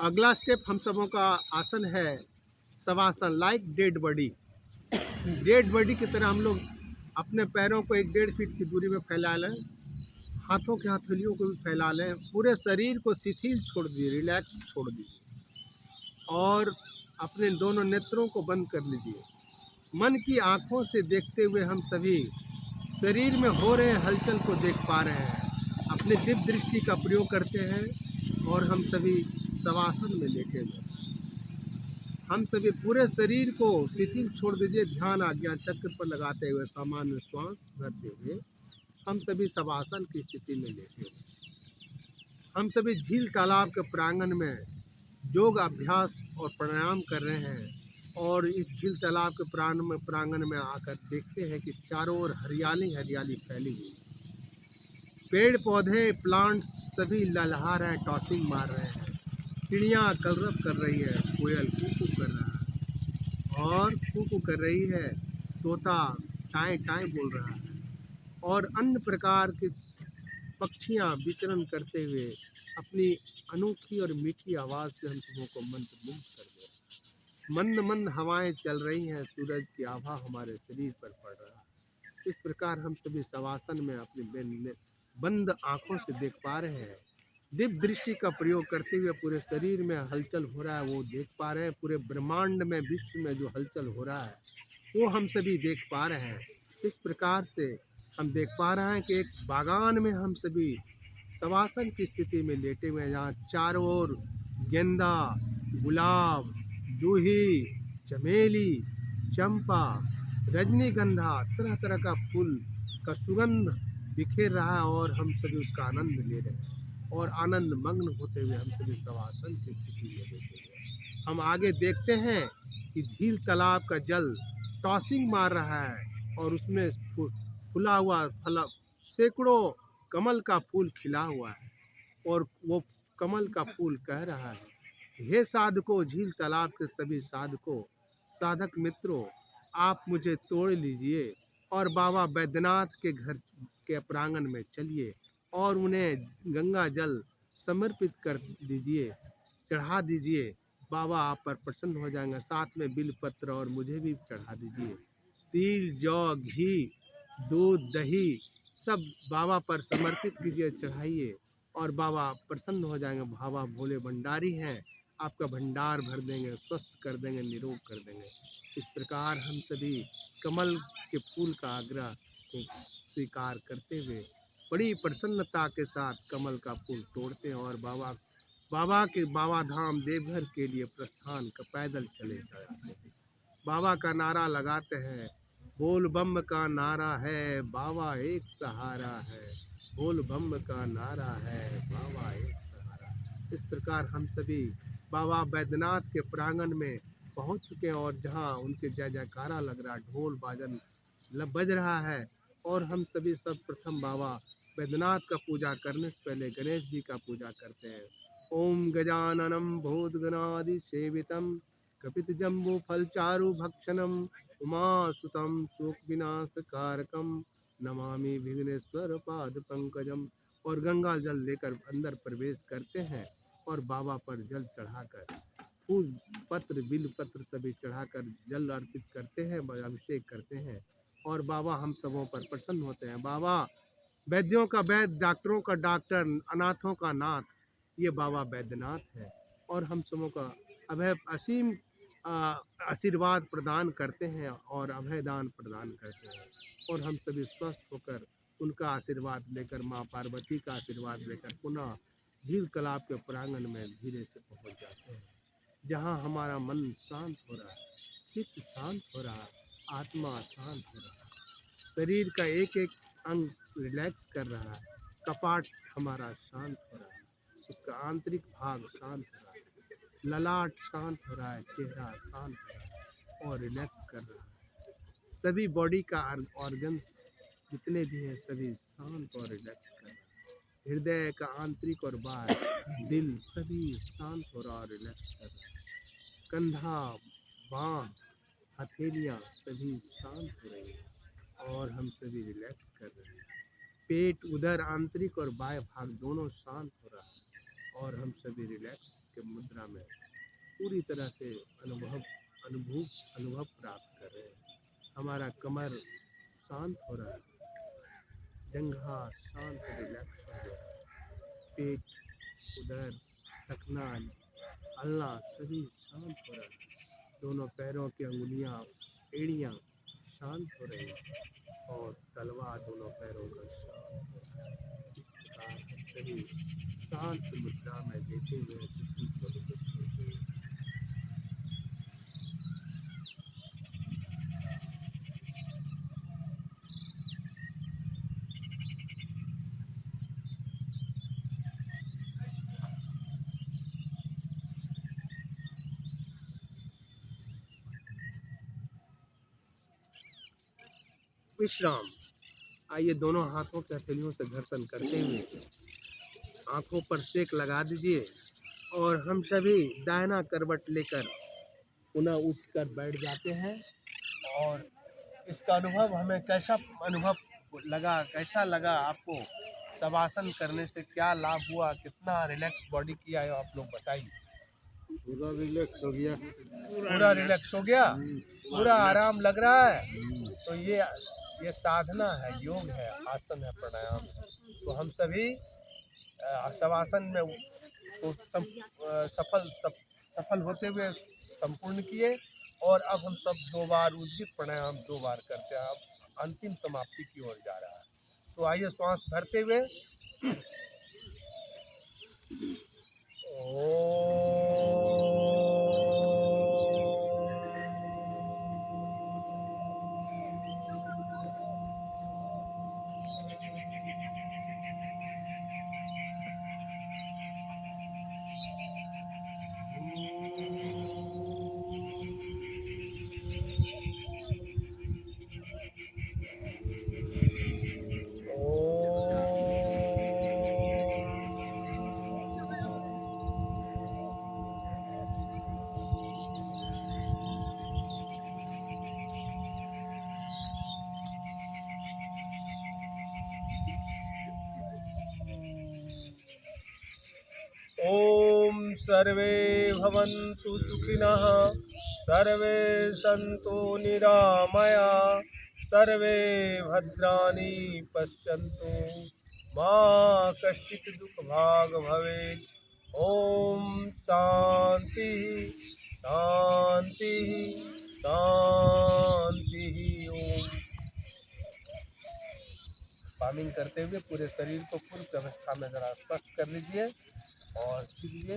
अगला स्टेप हम सबों का आसन है shavasana, like dead body. Dead body की तरह हम लोग अपने पैरों को 1-1.5 फीट की दूरी में फैला लें, हाथों के हथेलियों को भी फैला लें, पूरे शरीर को शिथिल छोड़ दीजिए, रिलैक्स छोड़ दीजिए और अपने दोनों नेत्रों को बंद कर लीजिए। मन की आँखों से देखते हुए हम सभी शरीर में हो रहे हलचल को देख पा रहे हैं। अपने दिव्य दृष्टि का प्रयोग करते हैं और हम सभी शवासन में लेटे हुए हैं। हम सभी पूरे शरीर को शिथिल छोड़ दीजिए, ध्यान आज्ञा चक्र पर लगाते हुए सामान्य श्वास भरते हुए हम सभी शवासन की स्थिति में लेटे हुए। हम सभी झील तालाब के प्रांगण में योग अभ्यास और प्राणायाम कर रहे हैं और इस झील तालाब के प्रांगण में आकर देखते हैं कि चारों ओर हरियाली हरियाली फैली हुई। पेड़ पौधे प्लांट्स सभी ललहा रहे हैं, टॉसिंग मार रहे हैं। चिड़ियाँ कलरव कर रही है, कोयल कू कर रहा है और कू कर रही है, तोता टाएं टाएं बोल रहा है और अन्य प्रकार के पक्षियाँ विचरण करते हुए अपनी अनोखी और मीठी आवाज़ से हम सबों को मंत्रमुग्ध कर दे। मंद मंद हवाएं चल रही हैं, सूरज की आभा हमारे शरीर पर पड़ रहा है। इस प्रकार हम सभी शवासन में अपनी बंद आंखों से देख पा रहे हैं। दिव्य दृष्टि का प्रयोग करते हुए पूरे शरीर में हलचल हो रहा है वो देख पा रहे हैं। पूरे ब्रह्मांड में विश्व में जो हलचल हो रहा है वो हम सभी देख पा रहे हैं। इस प्रकार से हम देख पा रहे हैं कि एक बागान में हम सभी शवासन की स्थिति में लेटे हुए हैं, जहाँ चारों ओर गेंदा, गुलाब, जूही, चमेली, चंपा, रजनीगंधा, तरह तरह का फूल का सुगंध बिखेर रहा है और हम सभी उसका आनंद ले रहे हैं और आनंद मग्न होते हुए हम सभी शवासन की स्थिति में लेटे हुए हैं। हम आगे देखते हैं कि झील तालाब का जल टॉसिंग मार रहा है और उसमें फुला हुआ सैकड़ों कमल का फूल खिला हुआ है और वो कमल का फूल कह रहा है, हे साधकों, झील तालाब के सभी साधकों, साधक मित्रों, आप मुझे तोड़ लीजिए और बाबा बैद्यनाथ के घर के प्रांगण में चलिए और उन्हें गंगा जल समर्पित कर दीजिए, चढ़ा दीजिए। बाबा आप पर प्रसन्न हो जाएंगे। साथ में बिलपत्र और मुझे भी चढ़ा दीजिए। तिल, जौ, घी, दूध, दही सब बाबा पर समर्पित कीजिए, चढ़ाइए और बाबा प्रसन्न हो जाएंगे। बाबा भोले भंडारी हैं, आपका भंडार भर देंगे, स्वस्थ कर देंगे, निरोग कर देंगे। इस प्रकार हम सभी कमल के फूल का आग्रह को स्वीकार करते हुए बड़ी प्रसन्नता के साथ कमल का फूल तोड़ते हैं और बाबा के बाबा धाम देवघर के लिए प्रस्थान का पैदल चले जाते हैं। बाबा का नारा लगाते हैं, बोल बम का नारा है, बाबा एक सहारा है, बोल बम का नारा है, बाबा एक सहारा। इस प्रकार हम सभी बाबा बैद्यनाथ के प्रांगण में पहुंच चुके हैं और जहां उनके जय जयकारा लग रहा, ढोल बाजन बज रहा है और हम सभी सर्वप्रथम बाबा बैद्यनाथ का पूजा करने से पहले गणेश जी का पूजा करते हैं। ओम गजाननम भूतगणादि सेवितम कपितजम्बू फलचारु भक्षणम उमासुतम शोक विनाशकारकम नमामि विघ्नेश्वर पाद पंकजम। और गंगा जल लेकर अंदर प्रवेश करते हैं और बाबा पर जल चढ़ाकर फूल पत्र बिल पत्र सभी चढ़ाकर जल अर्पित करते हैं, अभिषेक करते हैं और बाबा हम सबों पर प्रसन्न होते हैं। बाबा वैद्यों का वैद्य, डॉक्टरों का डॉक्टर, अनाथों का नाथ, ये बाबा बैद्यनाथ है और हम सबों का अभय असीम आशीर्वाद प्रदान करते हैं और अभयदान प्रदान करते हैं और हम सभी स्वस्थ होकर उनका आशीर्वाद लेकर, माँ पार्वती का आशीर्वाद लेकर पुनः झील तालाब के प्रांगण में धीरे से पहुंच जाते हैं, जहां हमारा मन शांत हो रहा है, चित्त शांत हो रहा है, आत्मा शांत हो रहा है, शरीर का एक एक अंग रिलैक्स कर रहा है, कपाट हमारा शांत हो रहा है, उसका आंतरिक भाग शांत हो रहा है, ललाट शांत हो रहा है, चेहरा शांत हो रहा है और रिलैक्स कर रहा है। सभी बॉडी का ऑर्गन्स जितने भी हैं सभी शांत और रिलैक्स कर रहा है। हृदय का आंतरिक और बाहर दिल सभी शांत हो रहा और रिलैक्स कर रहा है। कंधा, बाँह, हथेलियाँ सभी शांत हो रही हैं और हम सभी रिलैक्स कर रहे हैं। पेट, उदर, आंतरिक और बाह्य भाग दोनों शांत हो रहा है और हम सभी रिलैक्स के मुद्रा में पूरी तरह से अनुभव प्राप्त कर रहे हैं। हमारा कमर शांत हो रहा है, जंघा शांत और रिलैक्स हो रहा है, पेट, उदर, टखना, हलना सभी शांत हो रहा है। दोनों पैरों की अंगुलियां, एड़ियां शांत हो रही हैं और तलवा दोनों पैरों का शांत हो रहा है। इस प्रकार हम सभी शांत मुद्रा में लेते हुए चित्त को निरुद्ध होते हुए विश्राम। आइए दोनों हाथों के हथेलियों से घर्षण करते हुए आंखों पर सेक लगा दीजिए और हम सभी दाहिना करवट लेकर पुनः उठकर बैठ जाते हैं। और इसका अनुभव हमें कैसा कैसा लगा आपको? शवासन करने से क्या लाभ हुआ, कितना रिलैक्स बॉडी किया है आप लोग बताइए। पूरा रिलैक्स हो गया। पूरा रिलैक्स हो गया, पूरा आराम लग रहा है। तो ये साधना है, योग है, आसन है, प्राणायाम है। तो हम सभी शवासन में तो सफल होते हुए संपूर्ण किए। और अब हम सब 2 बार उद्गीत प्राणायाम 2 बार करते हैं। अब अंतिम समाप्ति की ओर जा रहा है। तो आइए श्वास भरते हुए ओम सर्वे भवन्तु सुखिनः, सर्वे सन्तु निरामया, सर्वे भद्राणि पश्यन्तु, मा कश्चित् दुःखभाग् भवेत्। ओम शांति शांति शांति। ओम पामिंग करते हुए पूरे शरीर को पूर्ण अवस्था में जरा स्पष्ट कर लीजिए और फिर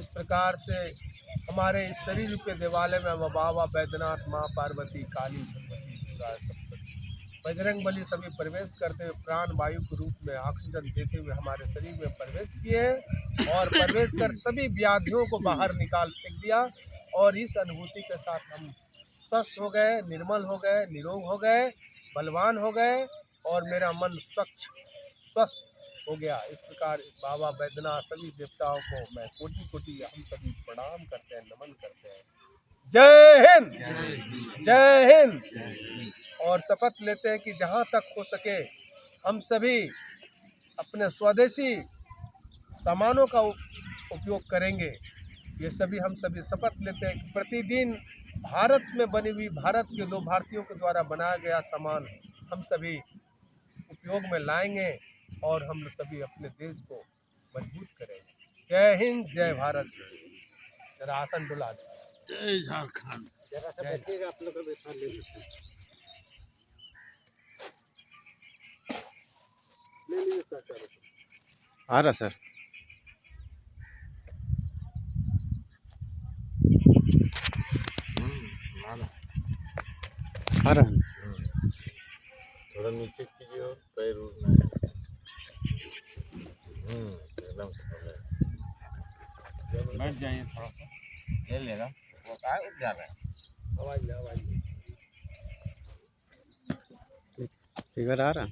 इस प्रकार से हमारे इस शरीर के देवालय में बाबा बैद्यनाथ, माँ पार्वती, काली, भगवती, दुर्गा, सप्तशती, बजरंग बली सभी प्रवेश करते हुए प्राण वायु के रूप में ऑक्सीजन देते हुए हमारे शरीर में प्रवेश किए और प्रवेश कर सभी व्याधियों को बाहर निकाल फेंक दिया। और इस अनुभूति के साथ हम स्वस्थ हो गए, निर्मल हो गए, निरोग हो गए, बलवान हो गए और मेरा मन स्वच्छ स्वस्थ हो गया। इस प्रकार बाबा बैद्यनाथ सभी देवताओं को मैं कोटि कोटि हम सभी प्रणाम करते हैं, नमन करते हैं। जय हिंद, जय हिंद। और शपथ लेते हैं कि जहाँ तक हो सके हम सभी अपने स्वदेशी सामानों का उपयोग करेंगे। ये सभी हम सभी शपथ लेते हैं कि प्रतिदिन भारत में बनी हुई, भारत के 2 भारतीयों के द्वारा बनाया गया सामान हम सभी उपयोग में लाएंगे और हम सभी अपने देश को मजबूत करेंगे। जय हिंद, जय भारत। जरा आसन डुला दो। जय झारखंड। जरा सा बैठिएगा, आप लोग बैठा ले लेते हैं। ले लीजिए सर। आ रहा सर। आ रहा है। थोड़ा नीचे कीजिए और पैर एकदम बैठ जाइए, थोड़ा सा ले लेगा वो क्या उठ जा रहा है। आवाज नहीं। फिगर आ रहा है।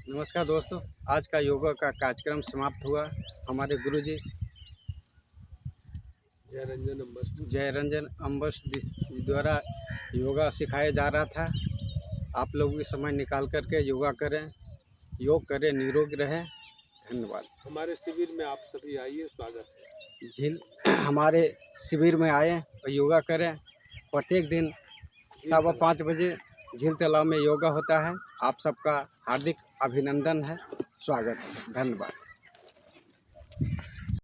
नमस्कार दोस्तों, आज का योगा का कार्यक्रम समाप्त हुआ। हमारे गुरुजी जय रंजन अम्बस द्वारा योगा सिखाया जा रहा था। आप लोग भी समय निकाल करके योगा करें, योग करें, निरोग रहें। धन्यवाद। हमारे शिविर में आप सभी आइए, स्वागत है। झील हमारे शिविर में आए और योगा करें। प्रत्येक दिन 5:15 बजे झील तालाब में योगा होता है। आप सबका हार्दिक अभिनंदन है, स्वागत है। धन्यवाद।